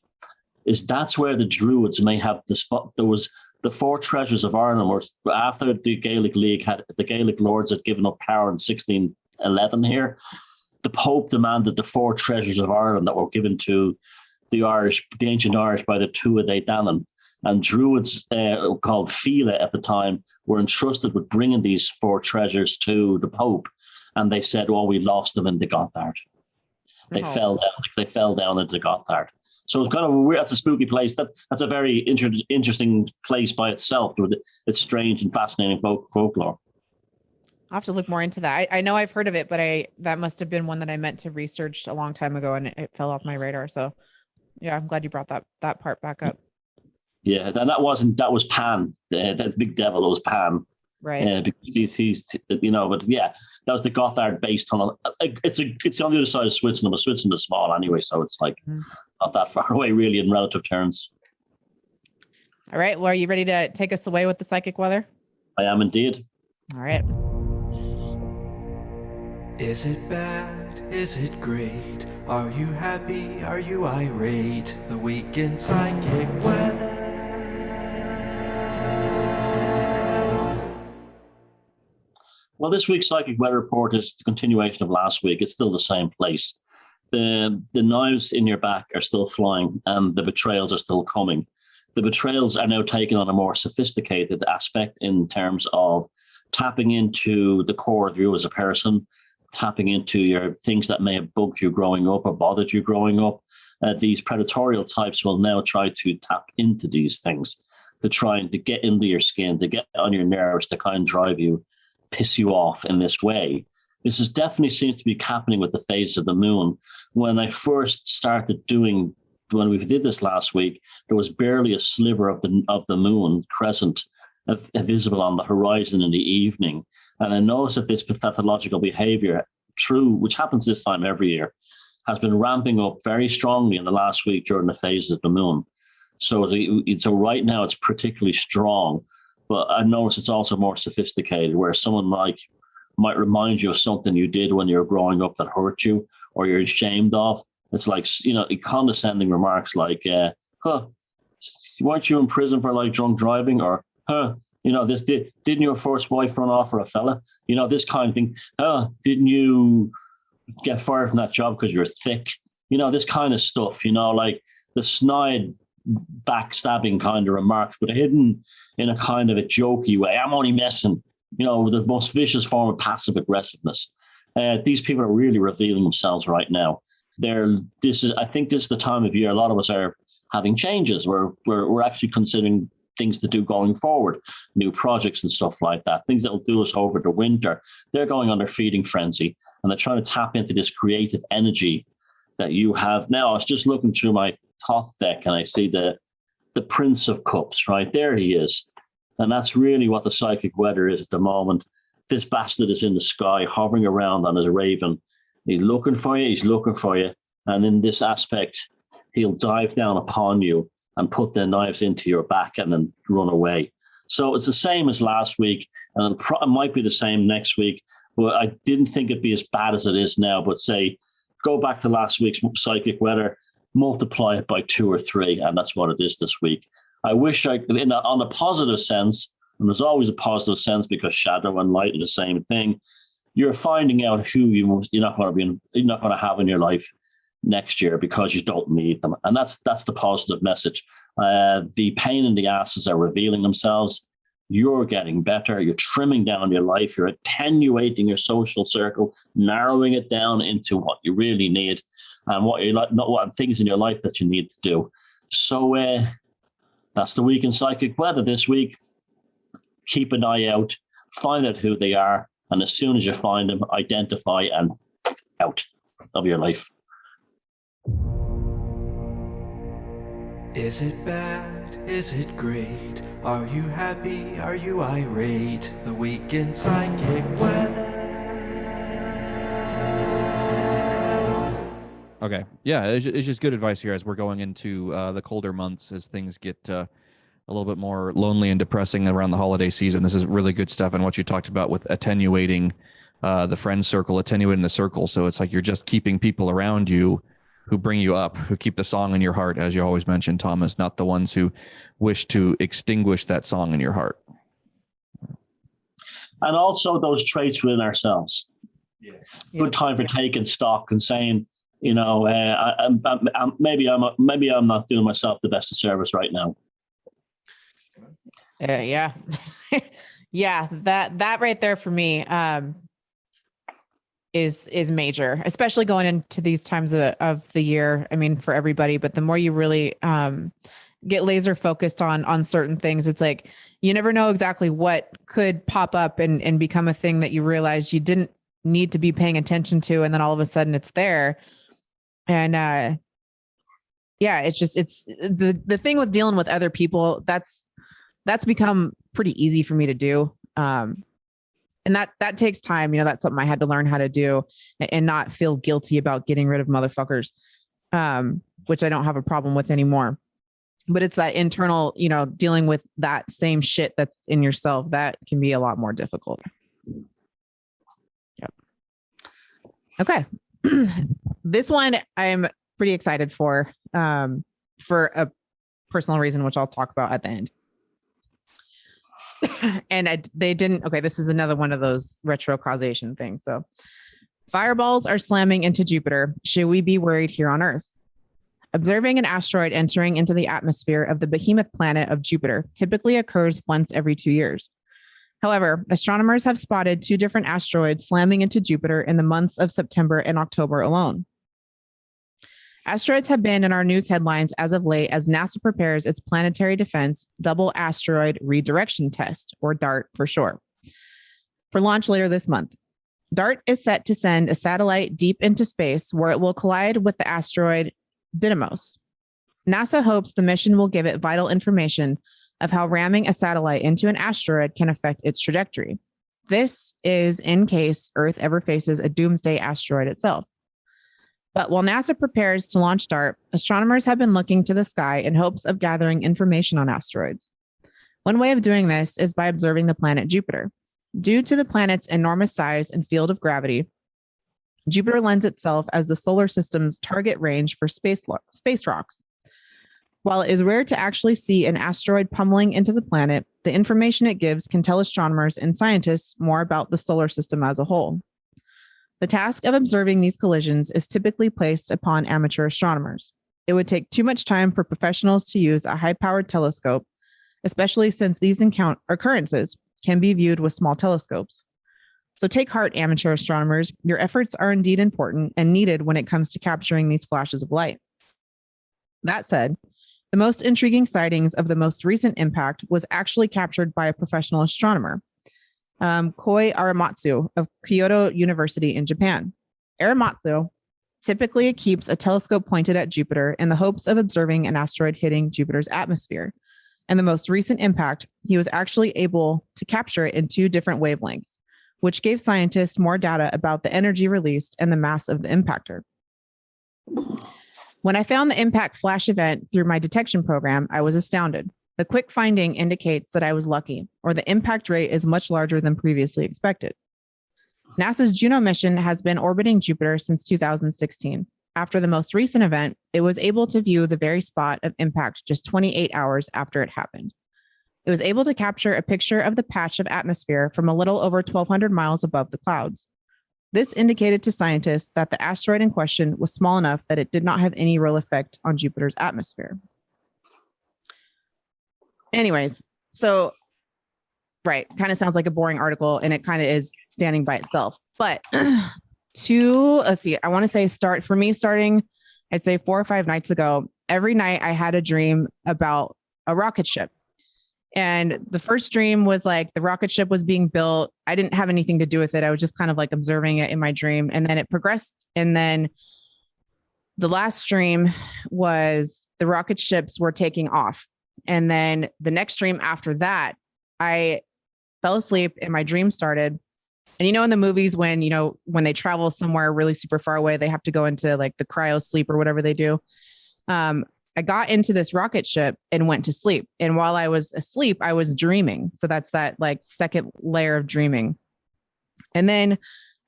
is that's where the Druids may have the spot. There was the four treasures of Ireland were after the Gaelic League the Gaelic lords had given up power in 1611 here. The Pope demanded the four treasures of Ireland that were given to the ancient Irish by the Tuatha De Danann. And Druids called Fila at the time were entrusted with bringing these four treasures to the Pope. And they said, oh, we lost them in the Gotthard. They fell down into the Gotthard. So it's kind of weird. That's a spooky place. That's a very interesting place by itself. It's strange and fascinating folklore. I'll have to look more into that. I know I've heard of it, but that must have been one that I meant to research a long time ago, and it fell off my radar. So yeah, I'm glad you brought that part back up. Yeah, and that was Pan. That big devil was Pan. Right. Because he's but yeah, that was the Gotthard base tunnel. It's on the other side of Switzerland, but Switzerland is small anyway, so it's like not that far away really in relative terms. All right. Well, are you ready to take us away with the psychic weather? I am indeed. All right. Is it bad? Is it great? Are you happy? Are you irate? The weekend psychic weather. Well, this week's psychic weather report is the continuation of last week. It's still the same place. The knives in your back are still flying, and the betrayals are still coming. The betrayals are now taking on a more sophisticated aspect in terms of tapping into the core of you as a person, tapping into your things that may have bugged you growing up or bothered you growing up. These predatorial types will now try to tap into these things, to try and to get into your skin, to get on your nerves, to kind of drive you, piss you off in this way. This is definitely seems to be happening with the phases of the moon. When I first started when we did this last week, there was barely a sliver of the moon crescent visible on the horizon in the evening. And I noticed that this pathological behavior, which happens this time every year, has been ramping up very strongly in the last week during the phases of the moon. So right now it's particularly strong, but I notice it's also more sophisticated, where someone might remind you of something you did when you were growing up that hurt you or you're ashamed of. It's like, condescending remarks like, weren't you in prison for like drunk driving? Or, didn't your first wife run off for a fella? This kind of thing. Didn't you get fired from that job because you're thick? This kind of stuff, like snide, backstabbing kind of remarks, but hidden in a kind of a jokey way. I'm only messing, the most vicious form of passive aggressiveness. These people are really revealing themselves right now. I think this is the time of year a lot of us are having changes. We're actually considering things to do going forward, new projects and stuff like that, things that will do us over the winter. They're going on their feeding frenzy, and they're trying to tap into this creative energy that you have now. I was just looking through my Thoth deck, and I see the Prince of Cups. Right there he is. And that's really what the psychic weather is at the moment. This bastard is in the sky, hovering around on his raven. He's looking for you. And in this aspect, he'll dive down upon you and put their knives into your back and then run away. So it's the same as last week, and it might be the same next week. But I didn't think it'd be as bad as it is now. But say, go back to last week's psychic weather, multiply it by 2 or 3, and that's what it is this week. I wish on a positive sense, and there's always a positive sense because shadow and light are the same thing. You're finding out who you're not going to have in your life next year because you don't need them, and that's the positive message. The pain in the asses are revealing themselves. You're getting better. You're trimming down your life. You're attenuating your social circle, narrowing it down into what you really need and what you like, not what things in your life that you need to do. So that's the week in psychic weather this week. Keep an eye out, find out who they are, and as soon as you find them, identify and out of your life. Is it bad? Is it great? Are you happy? Are you irate? The week in psychic weather. Okay. Yeah, it's just good advice here as we're going into the colder months, as things get a little bit more lonely and depressing around the holiday season. This is really good stuff. And what you talked about with attenuating the friend circle, attenuating the circle. So it's like you're just keeping people around you who bring you up, who keep the song in your heart, as you always mention, Thomas, not the ones who wish to extinguish that song in your heart. And also those traits within ourselves. Yeah. Good time for taking stock and saying, maybe I'm not doing myself the best of service right now. Yeah. Yeah. That right there for me, is major, especially going into these times of the year. I mean, for everybody, but the more you really, get laser focused on certain things, it's like, you never know exactly what could pop up and become a thing that you realize you didn't need to be paying attention to. And then all of a sudden it's there. And, it's the thing with dealing with other people, that's become pretty easy for me to do. And that takes time. That's something I had to learn how to do and not feel guilty about getting rid of motherfuckers, which I don't have a problem with anymore. But it's that internal, dealing with that same shit that's in yourself that can be a lot more difficult. Yep. Okay. This one I'm pretty excited for a personal reason, which I'll talk about at the end. And this is another one of those retro causation things. So fireballs are slamming into Jupiter. Should we be worried here on Earth? Observing an asteroid entering into the atmosphere of the behemoth planet of Jupiter typically occurs once every 2 years. However, astronomers have spotted 2 different asteroids slamming into Jupiter in the months of September and October alone. Asteroids have been in our news headlines as of late as NASA prepares its planetary defense double asteroid redirection test, or DART for short, for launch later this month. DART is set to send a satellite deep into space where it will collide with the asteroid Didymos. NASA hopes the mission will give it vital information of how ramming a satellite into an asteroid can affect its trajectory. This is in case Earth ever faces a doomsday asteroid itself. But while NASA prepares to launch DART, astronomers have been looking to the sky in hopes of gathering information on asteroids. One way of doing this is by observing the planet Jupiter. Due to the planet's enormous size and field of gravity, Jupiter lends itself as the solar system's target range for space rocks. While it is rare to actually see an asteroid pummeling into the planet, the information it gives can tell astronomers and scientists more about the solar system as a whole. The task of observing these collisions is typically placed upon amateur astronomers. it would take too much time for professionals to use a high-powered telescope, especially since these occurrences can be viewed with small telescopes. So take heart, amateur astronomers. Your efforts are indeed important and needed when it comes to capturing these flashes of light. That said, the most intriguing sightings of the most recent impact was actually captured by a professional astronomer, Koi Aramatsu of Kyoto University in Japan. Aramatsu typically keeps a telescope pointed at Jupiter in the hopes of observing an asteroid hitting Jupiter's atmosphere. And the most recent impact, he was actually able to capture it in 2 different wavelengths, which gave scientists more data about the energy released and the mass of the impactor. When I found the impact flash event through my detection program, I was astounded. The quick finding indicates that I was lucky, or the impact rate is much larger than previously expected. NASA's Juno mission has been orbiting Jupiter since 2016. After the most recent event, it was able to view the very spot of impact just 28 hours after it happened. It was able to capture a picture of the patch of atmosphere from a little over 1,200 miles above the clouds. This indicated to scientists that the asteroid in question was small enough that it did not have any real effect on Jupiter's atmosphere. Anyways, so, right, kind of sounds like a boring article, and it kind of is standing by itself. But let's see, I want to say starting, I'd say 4 or 5 nights ago, every night I had a dream about a rocket ship. And the first dream was like the rocket ship was being built. I didn't have anything to do with it. I was just kind of like observing it in my dream. And then it progressed. And then the last dream was the rocket ships were taking off. And then the next dream after that, I fell asleep and my dream started. And in the movies when they travel somewhere really super far away, they have to go into like the cryo sleep or whatever they do. I got into this rocket ship and went to sleep. And while I was asleep, I was dreaming. So that's that like second layer of dreaming. And then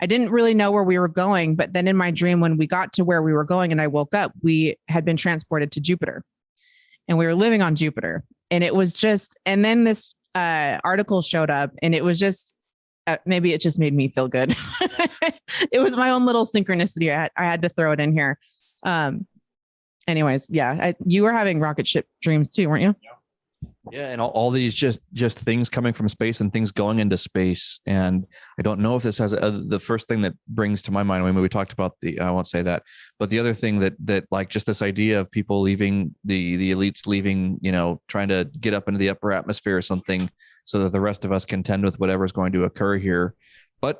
I didn't really know where we were going. But then in my dream, when we got to where we were going and I woke up, we had been transported to Jupiter and we were living on Jupiter. And it was just, and then this article showed up and it was just, maybe it just made me feel good. It was my own little synchronicity. I had to throw it in here. Anyways, yeah, you were having rocket ship dreams too, weren't you? Yeah, and all these just things coming from space and things going into space. And I don't know if this has the first thing that brings to my mind when we talked about I won't say that, but the other thing that like just this idea of people leaving the elites leaving, trying to get up into the upper atmosphere or something so that the rest of us contend with whatever's going to occur here.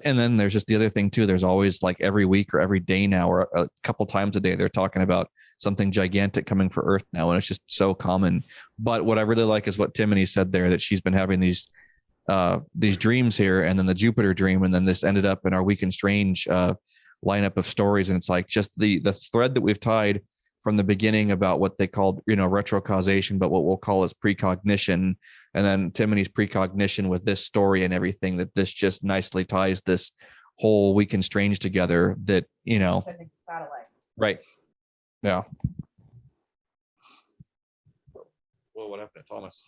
And then there's just the other thing too. There's always like every week or every day now, or a couple times a day, they're talking about something gigantic coming for Earth now. And it's just so common. But what I really like is what Timony said there, that she's been having these dreams here, and then the Jupiter dream. And then this ended up in our Week in Strange lineup of stories. And it's like just the thread that we've tied from the beginning about what they called, retrocausation, but what we'll call as precognition. And then Timony's precognition with this story and everything, that this just nicely ties this whole Week in Strange together that, right. Yeah. Well, what happened to Thomas?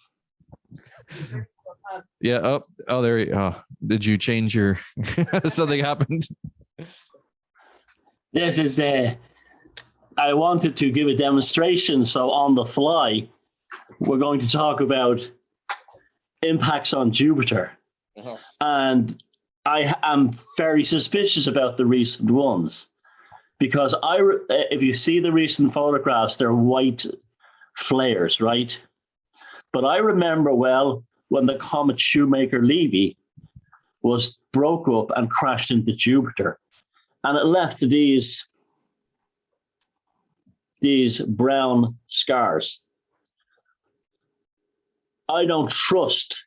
Yeah. Oh, there you go. Did you change your, something happened? This is I wanted to give a demonstration. So on the fly, we're going to talk about impacts on Jupiter. Uh-huh. And I am very suspicious about the recent ones because if you see the recent photographs, they're white flares, right? But I remember well when the comet Shoemaker-Levy broke up and crashed into Jupiter, and it left these brown scars. I don't trust.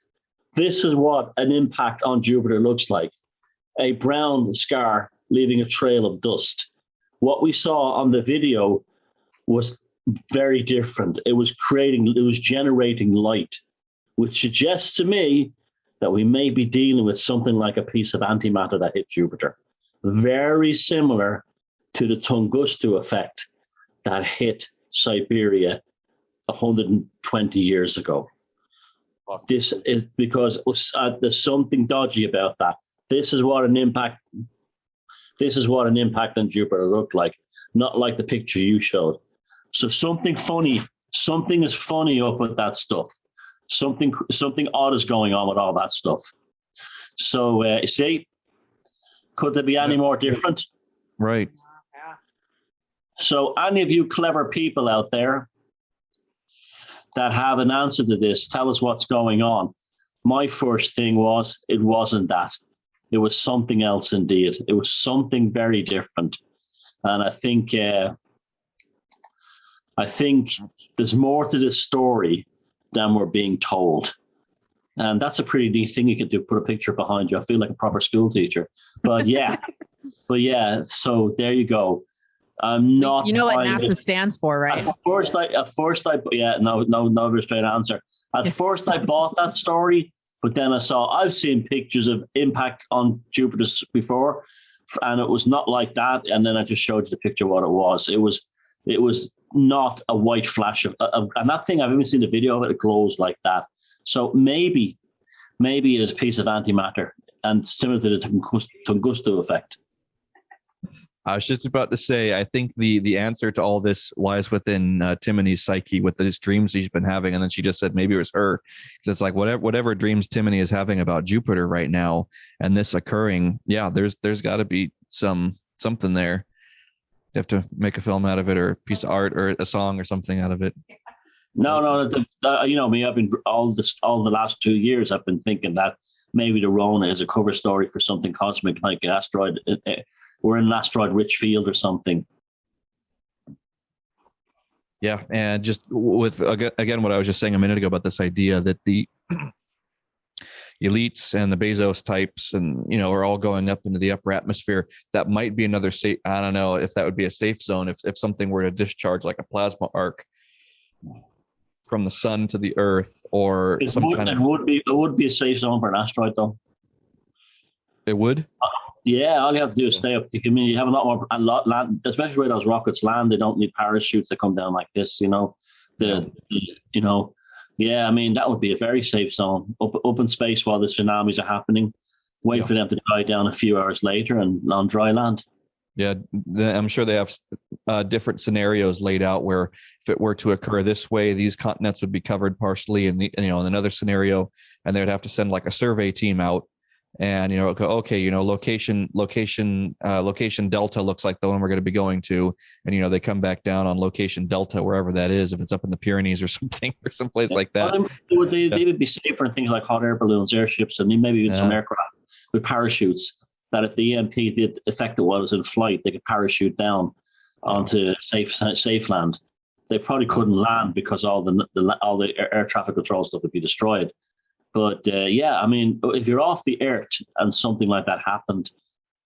This is what an impact on Jupiter looks like. A brown scar leaving a trail of dust. What we saw on the video was very different. It was generating light, which suggests to me that we may be dealing with something like a piece of antimatter that hit Jupiter. Very similar to the Tunguska effect that hit Siberia 120 years ago. This is because there's something dodgy about that. This is what an impact on Jupiter looked like, not like the picture you showed. So something is funny up with that stuff. Something odd is going on with all that stuff. So see, could there be any more different? Right. So any of you clever people out there that have an answer to this, tell us what's going on. My first thing was, it wasn't that. It was something else indeed. It was something very different. And I think there's more to this story than we're being told. And that's a pretty neat thing you can do, put a picture behind you. I feel like a proper school teacher. But yeah, so there you go. I'm not. You know what NASA stands for, right? At first, no straight answer. At first, I bought that story, but then I've seen pictures of impact on Jupiter before, and it was not like that. And then I just showed you the picture of what it was. It was not a white flash of and that thing. I've even seen the video of it. It glows like that. So maybe it is a piece of antimatter and similar to the Tunguska effect. I was just about to say, I think the answer to all this lies within Timony's psyche with his dreams he's been having. And then she just said maybe it was her. Because it's like whatever dreams Timony is having about Jupiter right now and this occurring, yeah, there's got to be something there. You have to make a film out of it or a piece of art or a song or something out of it. No, you know me, I've been all the last 2 years, I've been thinking that maybe the Rona is a cover story for something cosmic like an asteroid. We're in an asteroid-rich field or something. Yeah, and just with, again, what I was just saying a minute ago about this idea that the elites and the Bezos types and, you know, are all going up into the upper atmosphere. That might be another safe, I don't know if that would be a safe zone if something were to discharge like a plasma arc from the sun to the earth or it would be a safe zone for an asteroid though. It would? Yeah, all you have to do is stay up. I mean, you have a lot land, especially where those rockets land. They don't need parachutes that come down like this. You know, yeah. I mean, that would be a very safe zone up in space while the tsunamis are happening. Wait for them to die down a few hours later and on dry land. Yeah, I'm sure they have different scenarios laid out where if it were to occur this way, these continents would be covered partially, in in another scenario, and they'd have to send like a survey team out. And, go, okay, location Delta looks like the one we're going to be going to. And, they come back down on location Delta, wherever that is, if it's up in the Pyrenees or something, or someplace like that. Well, they would be safer in things like hot air balloons, airships, and maybe even some aircraft with parachutes that if the EMP did affect it while it was in flight, they could parachute down onto safe land. They probably couldn't land because all the air traffic control stuff would be destroyed. But I mean, if you're off the Earth and something like that happened,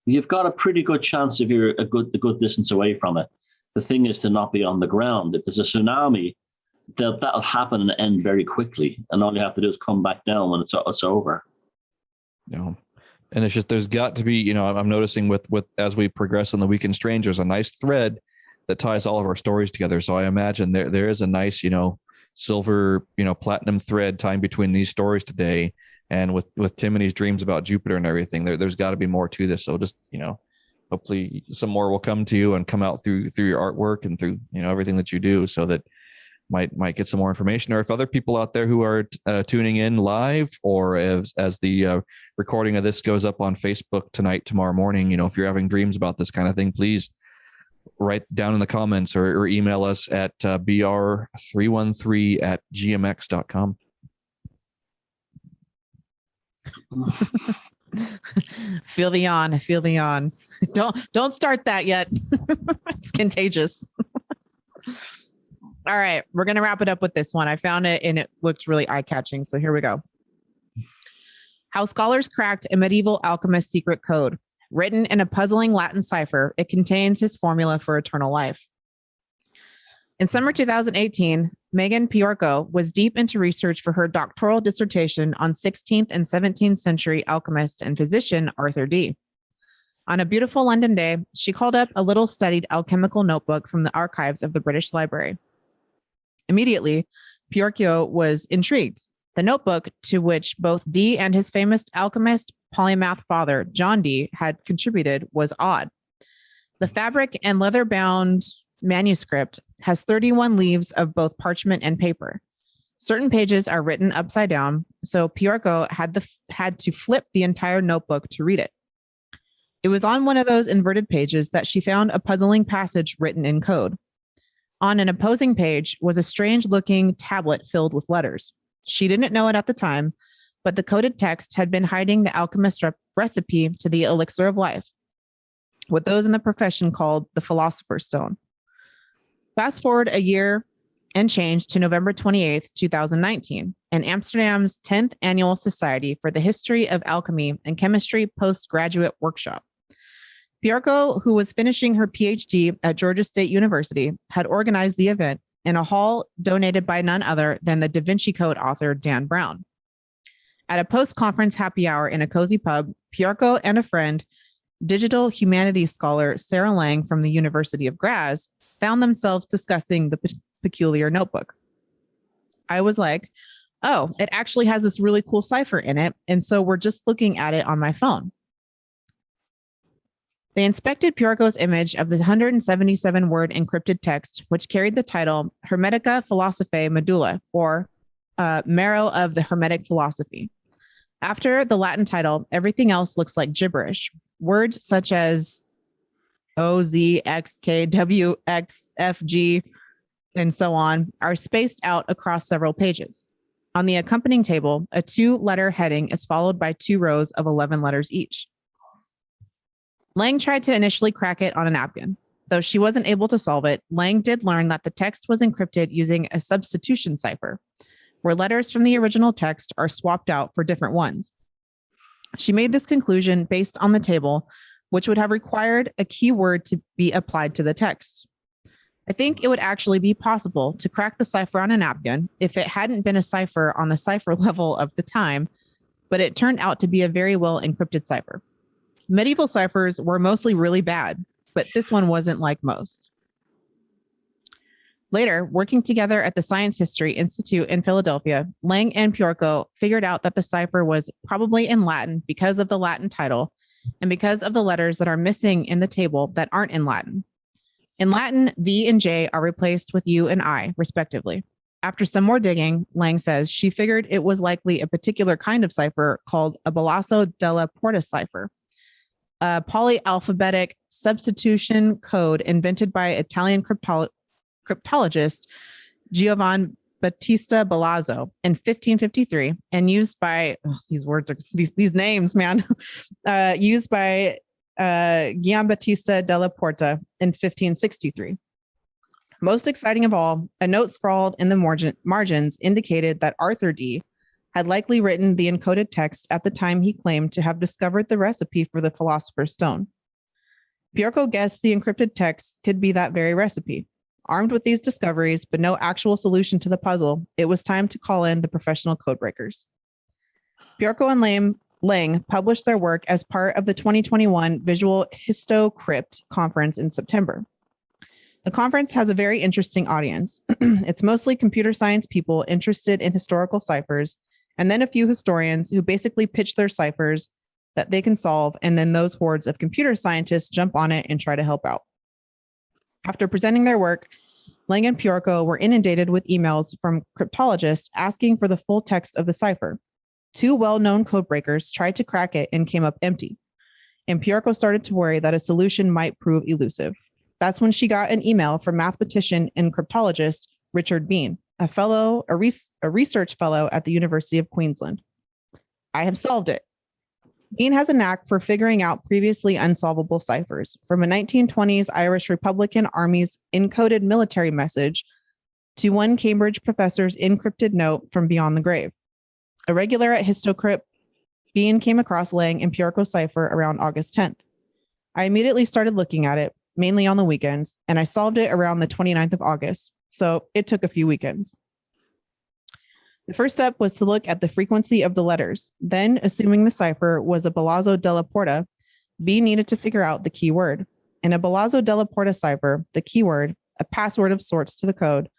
you've got a pretty good chance if you're a good distance away from it. The thing is to not be on the ground. If there's a tsunami, that'll happen and end very quickly, and all you have to do is come back down when it's over. And it's just there's got to be, I'm noticing with as we progress on the Weekend Strange, there's a nice thread that ties all of our stories together. So I imagine there is a nice, silver, platinum thread tying between these stories today. And with Timony's dreams about Jupiter and everything, there's got to be more to this. So just, hopefully some more will come to you and come out through your artwork and through, everything that you do, so that might get some more information. Or if other people out there who are tuning in live, or as the recording of this goes up on Facebook tonight, tomorrow morning, if you're having dreams about this kind of thing, please write down in the comments or email us at br313@gmx.com. Feel the yawn. Don't start that yet. It's contagious. All right, we're going to wrap it up with this one. I found it and it looked really eye-catching. So here we go. How scholars cracked a medieval alchemist's secret code. Written in a puzzling Latin cipher, it contains his formula for eternal life. In summer 2018, Megan Piorco was deep into research for her doctoral dissertation on 16th and 17th century alchemist and physician Arthur Dee. On a beautiful London day, she called up a little studied alchemical notebook from the archives of the British Library. Immediately, Piorco was intrigued. The notebook, to which both Dee and his famous alchemist polymath father, John Dee, had contributed, was odd. The fabric and leather-bound manuscript has 31 leaves of both parchment and paper. Certain pages are written upside down, so Piorco had to flip the entire notebook to read it. It was on one of those inverted pages that she found a puzzling passage written in code. On an opposing page was a strange-looking tablet filled with letters. She didn't know it at the time, but the coded text had been hiding the alchemist's recipe to the elixir of life, what those in the profession called the philosopher's stone. Fast forward a year and change to November 28th, 2019, and Amsterdam's 10th Annual Society for the History of Alchemy and Chemistry Postgraduate Workshop. Piorco, who was finishing her PhD at Georgia State University, had organized the event in a hall donated by none other than the Da Vinci Code author Dan Brown. At a post-conference happy hour in a cozy pub, Piorco and a friend, digital humanities scholar Sarah Lang from the University of Graz, found themselves discussing the peculiar notebook. I was like, oh, it actually has this really cool cipher in it, and so we're just looking at it on my phone. They inspected Piorco's image of the 177-word encrypted text, which carried the title Hermetica Philosophae Medulla, or Marrow of the Hermetic Philosophy. After the Latin title, everything else looks like gibberish. Words such as O, Z, X, K, W, X, F, G, and so on are spaced out across several pages. On the accompanying table, a 2-letter heading is followed by 2 rows of 11 letters each. Lang tried to initially crack it on a napkin. Though she wasn't able to solve it, Lang did learn that the text was encrypted using a substitution cipher, where letters from the original text are swapped out for different ones. She made this conclusion based on the table, which would have required a keyword to be applied to the text. I think it would actually be possible to crack the cipher on a napkin if it hadn't been a cipher on the cipher level of the time, but it turned out to be a very well encrypted cipher. Medieval ciphers were mostly really bad, but this one wasn't like most. Later, working together at the Science History Institute in Philadelphia, Lang and Piorco figured out that the cipher was probably in Latin because of the Latin title and because of the letters that are missing in the table that aren't in Latin. In Latin, V and J are replaced with U and I, respectively. After some more digging, Lang says she figured it was likely a particular kind of cipher called a Balasso della Porta cipher, a polyalphabetic substitution code invented by Italian cryptologist Giovanni Battista Balazzo in 1553 and used by these names, man, used by Giambattista della Porta in 1563. Most exciting of all, a note scrawled in the margins indicated that Arthur D had likely written the encoded text at the time he claimed to have discovered the recipe for the Philosopher's Stone. Piorco guessed the encrypted text could be that very recipe. Armed with these discoveries, but no actual solution to the puzzle, it was time to call in the professional codebreakers. Piorco and Lang published their work as part of the 2021 Visual Histocrypt Conference in September. The conference has a very interesting audience. It's mostly computer science people interested in historical ciphers, and then a few historians who basically pitch their ciphers that they can solve, and then those hordes of computer scientists jump on it and try to help out. After presenting their work, Lang and Piorco were inundated with emails from cryptologists asking for the full text of the cipher. 2 well-known codebreakers tried to crack it and came up empty, and Piorco started to worry that a solution might prove elusive. That's when she got an email from mathematician and cryptologist Richard Bean, a research fellow at the University of Queensland. I have solved it. Bean has a knack for figuring out previously unsolvable ciphers, from a 1920s Irish Republican Army's encoded military message to one Cambridge professor's encrypted note from beyond the grave. A regular at Histocrypt, Bean came across Lang and Piorco's cipher around August 10th. I immediately started looking at it, mainly on the weekends, and I solved it around the 29th of August, so it took a few weekends. The first step was to look at the frequency of the letters. Then, assuming the cipher was a Balazzo della Porta, B needed to figure out the keyword. In a Balazzo della Porta cipher, the keyword, a password of sorts to the code,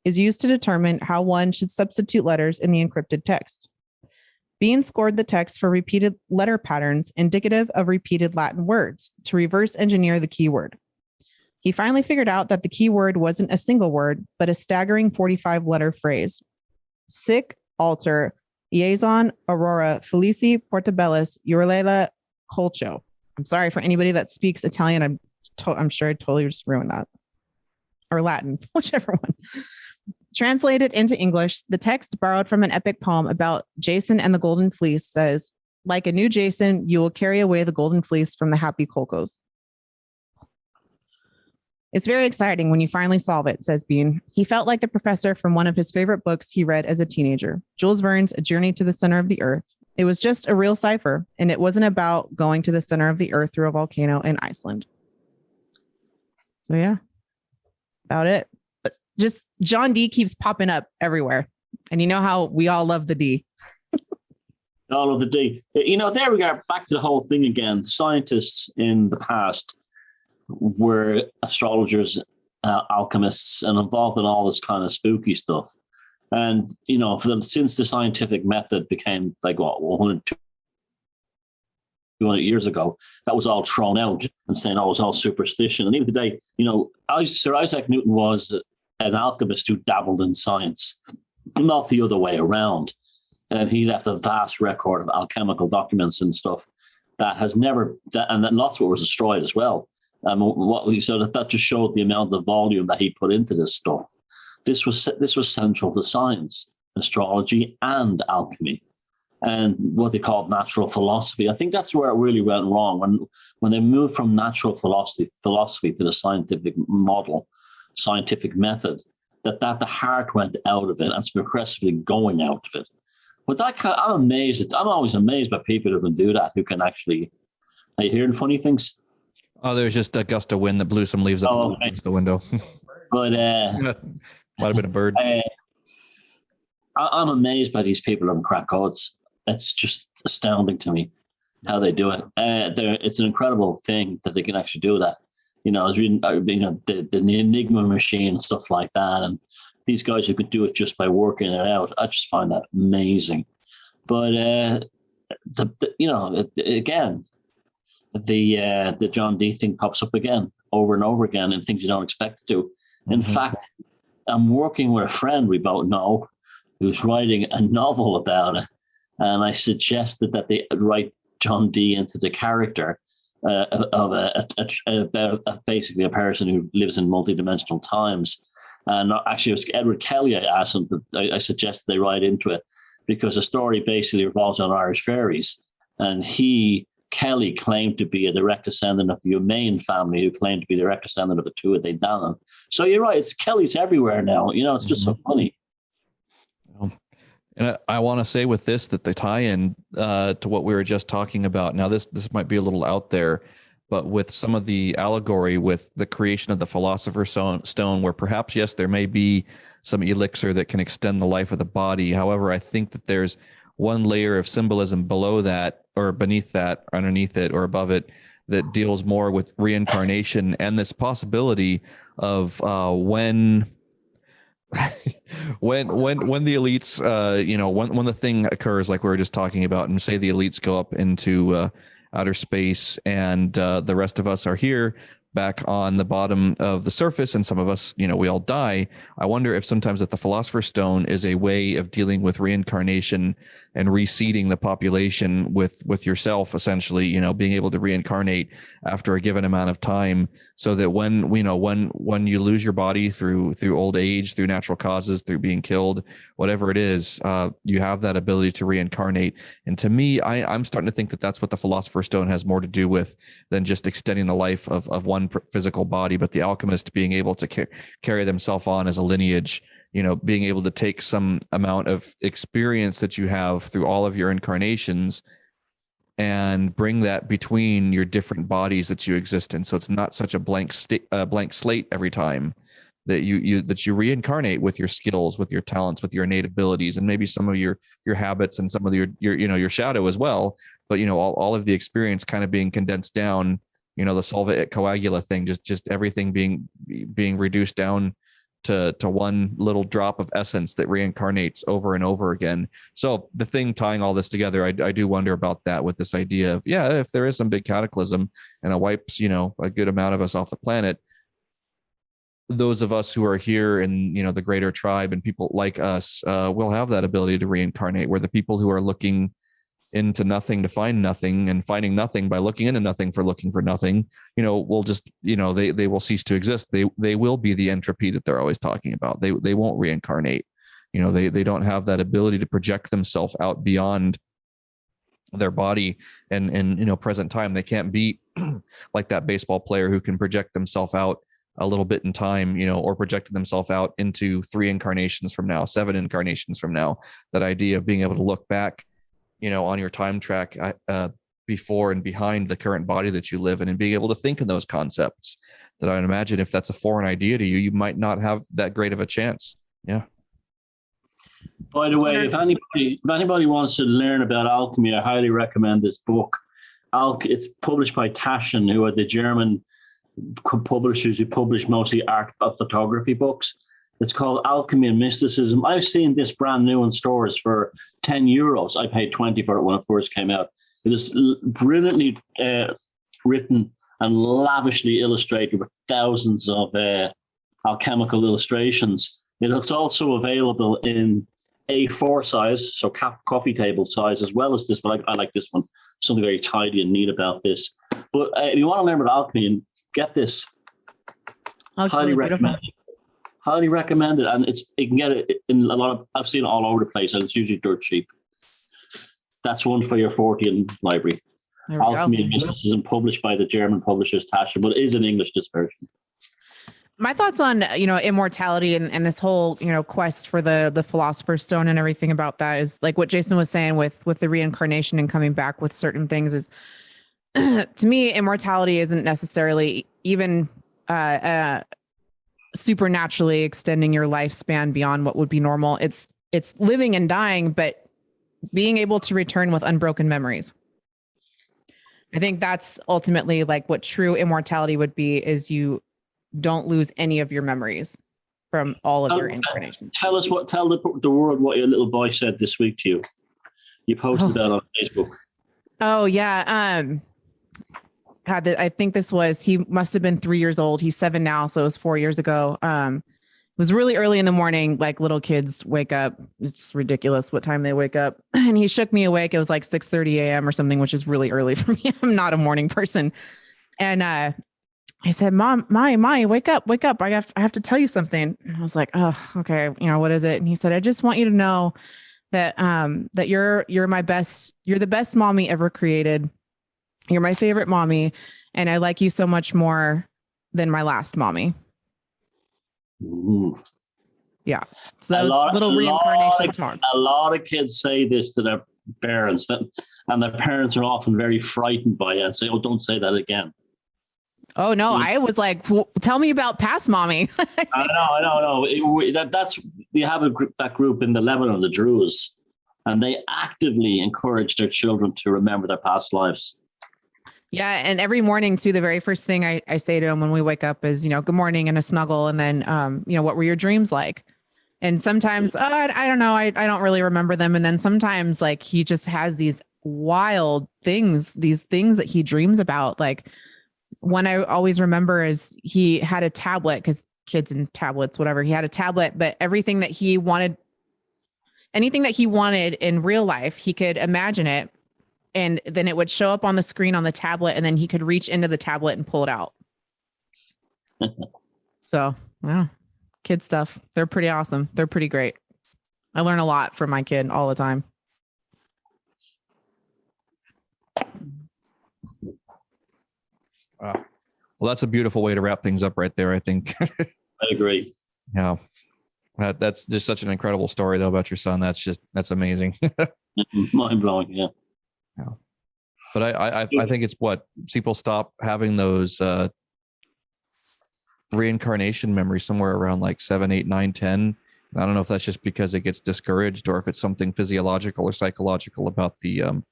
is used to determine how one should substitute letters in the encrypted text. Bean scored the text for repeated letter patterns indicative of repeated Latin words to reverse engineer the keyword. He finally figured out that the key word wasn't a single word, but a staggering 45-letter phrase. Sic alter liaison aurora felici portabellis urlela colcho. I'm sorry for anybody that speaks Italian. I'm sure I totally just ruined that. Or Latin, whichever one. Translated into English, the text, borrowed from an epic poem about Jason and the Golden Fleece, says, like a new Jason, you will carry away the golden fleece from the happy Kolkos. It's very exciting when you finally solve it, says Bean. He felt like the professor from one of his favorite books he read as a teenager, Jules Verne's A Journey to the Center of the Earth. It was just a real cipher, and it wasn't about going to the center of the earth through a volcano in Iceland. So yeah, about it. But just John D keeps popping up everywhere. And you know how we all love the D. All of the D. You know, there we go. Back to the whole thing again. Scientists in the past were astrologers, alchemists, and involved in all this kind of spooky stuff. And, you know, since the scientific method became like, what, 100, 200 years ago, that was all thrown out and saying, oh, it was all superstition. And even today, you know, Sir Isaac Newton was an alchemist who dabbled in science, not the other way around. And he left a vast record of alchemical documents and stuff that has never, and then lots of it was destroyed as well. So that just showed the amount of volume that he put into this stuff. This was central to science, astrology, and alchemy, and what they called natural philosophy. I think that's where it really went wrong when they moved from natural philosophy to the scientific model, scientific method. That the heart went out of it and it's progressively going out of it. But I'm amazed. I'm always amazed by people who can do that. Who can actually? Are you hearing funny things? Oh, there's just a gust of wind that blew some leaves up against the window. But might have been a bird. I'm amazed by these people who crack codes. It's just astounding to me how they do it. It's an incredible thing that they can actually do that. You know, I was reading, the Enigma machine and stuff like that, and these guys who could do it just by working it out. I just find that amazing. But again, the John D thing pops up again, over and over again, and things you don't expect it to. In fact, I'm working with a friend we both know who's writing a novel about it, and I suggested that they write John D into the character of basically a person who lives in multidimensional times. And actually, it was Edward Kelly. I asked him I suggested they write into it because the story basically revolves on Irish fairies, and Kelly claimed to be a direct descendant of the Umain family, who claimed to be a direct descendant of the Tuatha De Danann. So you're right, it's Kelly's everywhere now. You know, it's just so funny. And I want to say with this that they tie in to what we were just talking about. Now, this might be a little out there, but with some of the allegory with the creation of the Philosopher's Stone, where perhaps, yes, there may be some elixir that can extend the life of the body. However, I think that there's one layer of symbolism below that, or beneath that, or underneath it, or above it, that deals more with reincarnation and this possibility of when the elites, when the thing occurs, like we were just talking about, and say the elites go up into outer space, and the rest of us are here back on the bottom of the surface, and some of us, we all die. I wonder if sometimes that the Philosopher's Stone is a way of dealing with reincarnation and reseeding the population with yourself, essentially, being able to reincarnate after a given amount of time, so that when you lose your body through old age, through natural causes, through being killed, whatever it is, you have that ability to reincarnate. And to me, I'm starting to think that that's what the Philosopher's Stone has more to do with than just extending the life of one physical body, but the alchemist being able to carry themselves on as a lineage, being able to take some amount of experience that you have through all of your incarnations and bring that between your different bodies that you exist in. So it's not such a blank slate every time that you reincarnate with your skills, with your talents, with your innate abilities, and maybe some of your habits and some of your shadow as well. But all of the experience kind of being condensed down. The solva et coagula thing, just everything being reduced down to one little drop of essence that reincarnates over and over again. So the thing tying all this together, I do wonder about that, with this idea of, if there is some big cataclysm and it wipes, a good amount of us off the planet, those of us who are here in, the greater tribe and people like us, will have that ability to reincarnate, where the people who are looking into nothing to find nothing and finding nothing by looking into nothing for looking for nothing, will just, they will cease to exist. They will be the entropy that they're always talking about. They won't reincarnate. They don't have that ability to project themselves out beyond their body and present time. They can't be like that baseball player who can project themselves out a little bit in time, or projected themselves out into 3 incarnations from now, 7 incarnations from now. That idea of being able to look back, on your time track before and behind the current body that you live in, and being able to think in those concepts, that I would imagine if that's a foreign idea to you, you might not have that great of a chance. Yeah. By the way, if anybody wants to learn about alchemy, I highly recommend this book. It's published by Taschen, who are the German publishers who publish mostly art photography books. It's called Alchemy and Mysticism. I've seen this brand new in stores for €10. I paid 20 for it when it first came out. It is brilliantly written and lavishly illustrated with thousands of alchemical illustrations. It's also available in A4 size, so coffee table size, as well as this, but I like this one. Something very tidy and neat about this. But if you want to learn about alchemy, get this. Highly recommend it. Highly recommend it, and you can get it in a lot of. I've seen it all over the place, and it's usually dirt cheap. That's one for your 40 library. Alchemy and Mysticism, published by the German publishers Taschen, but it is in English, this version. My thoughts on immortality and this whole quest for the philosopher's stone and everything about that is like what Jason was saying with the reincarnation and coming back with certain things is to me, immortality isn't necessarily even supernaturally extending your lifespan beyond what would be normal. It's living and dying, but being able to return with unbroken memories. I think that's ultimately like what true immortality would be, is you don't lose any of your memories from all of your incarnations. Tell the world what your little boy said this week to you. You posted that on Facebook. Oh yeah. God, I think he must have been 3 years old. He's 7 now, so it was 4 years ago. It was really early in the morning, like little kids wake up. It's ridiculous what time they wake up. And he shook me awake. It was like 6:30 a.m. or something, which is really early for me. I'm not a morning person. And I said, Mom, wake up. I have to tell you something. And I was like, oh, okay. What is it? And he said, I just want you to know that that you're the best mommy ever created. You're my favorite mommy, and I like you so much more than my last mommy. Ooh. Yeah. So that was a little reincarnation talk. A lot of kids say this to their parents, and their parents are often very frightened by it and say, oh, don't say that again. Oh, no. I was like, tell me about past mommy. I know. You have that group in the Lebanon, the Druze, and they actively encourage their children to remember their past lives. Yeah. And every morning too, the very first thing I say to him when we wake up is, good morning and a snuggle. And then, what were your dreams like? And sometimes, I don't know. I don't really remember them. And then sometimes like he just has these wild things, these things that he dreams about. Like one I always remember is he had a tablet, because kids and tablets, whatever. He had a tablet, but anything that he wanted in real life, he could imagine it. And then it would show up on the screen on the tablet, and then he could reach into the tablet and pull it out. So, yeah, kid stuff. They're pretty awesome. They're pretty great. I learn a lot from my kid all the time. Well, that's a beautiful way to wrap things up right there, I think. I agree. Yeah. That's just such an incredible story, though, about your son. That's amazing. Mind blowing, yeah. Yeah. But I think it's what people stop having those reincarnation memories somewhere around like 7, 8, 9, 10. I don't know if that's just because it gets discouraged, or if it's something physiological or psychological about the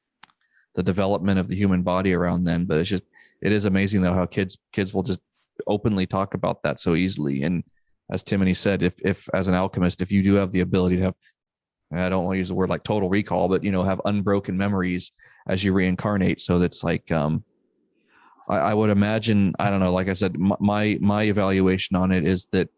development of the human body around then. But it is amazing though how kids will just openly talk about that so easily. And as Timothy said, if as an alchemist, if you do have the ability to have, I don't want to use the word like total recall, but have unbroken memories as you reincarnate. So that's like I would imagine, I don't know, like I said, my evaluation on it is that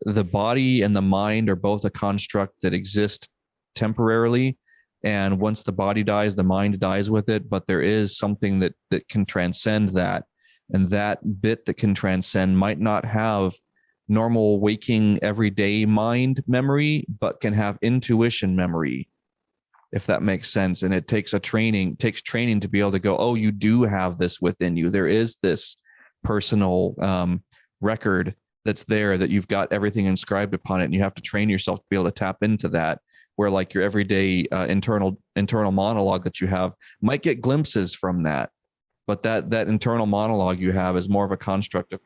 the body and the mind are both a construct that exist temporarily. And once the body dies, the mind dies with it. But there is something that can transcend that. And that bit that can transcend might not have normal waking everyday mind memory, but can have intuition memory, if that makes sense. And it takes training to be able to go, oh, you do have this within you. There is this personal record that's there, that you've got everything inscribed upon it. And you have to train yourself to be able to tap into that, where like your everyday internal monologue that you have might get glimpses from that. But that internal monologue you have is more of a construct of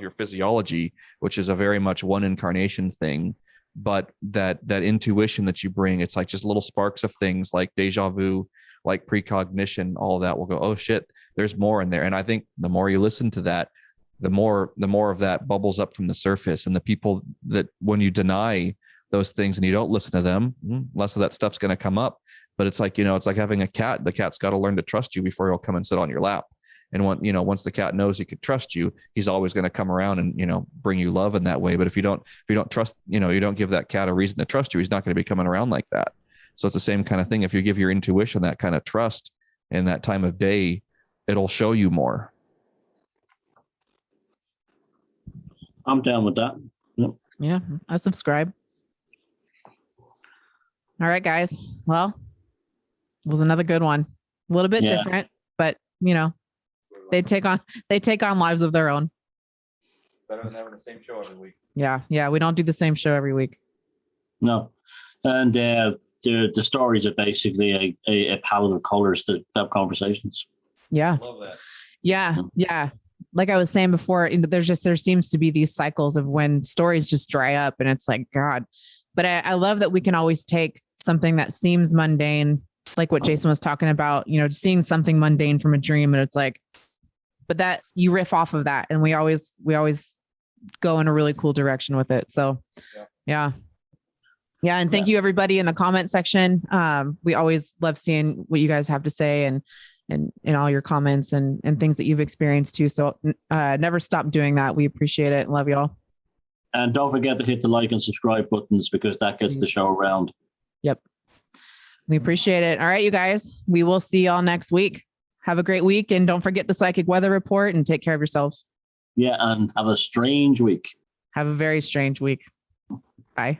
your physiology, which is a very much one incarnation thing. But that intuition that you bring, it's like just little sparks of things like deja vu, like precognition, all that will go, oh shit, there's more in there. And I think the more you listen to that, the more of that bubbles up from the surface. And the people that, when you deny those things and you don't listen to them, less of that stuff's going to come up. But it's like, it's like having a cat. The cat's got to learn to trust you before he'll come and sit on your lap. And once the cat knows he can trust you, he's always going to come around and, bring you love in that way. But if you don't trust, you don't give that cat a reason to trust you, he's not going to be coming around like that. So it's the same kind of thing. If you give your intuition that kind of trust in that time of day, it'll show you more. I'm down with that. Yep. Yeah, I subscribe. All right, guys. Well, it was another good one. A little bit different, but they take on lives of their own. Better than having the same show every week. Yeah. We don't do the same show every week. No, and the stories are basically a palette of colors to have conversations. Yeah. Love that. Yeah. Like I was saying before, there seems to be these cycles of when stories just dry up, and it's like, God. But I love that we can always take something that seems mundane, like what Jason was talking about, seeing something mundane from a dream, and it's like, but that you riff off of that, and we always go in a really cool direction with it. So yeah. And thank you everybody in the comment section. We always love seeing what you guys have to say and all your comments and things that you've experienced too. So never stop doing that. We appreciate it and love y'all. And don't forget to hit the like and subscribe buttons, because that gets the show around. Yep. We appreciate it. All right, you guys, we will see y'all next week. Have a great week. And don't forget the psychic weather report, and take care of yourselves. Yeah. And have a strange week. Have a very strange week. Bye.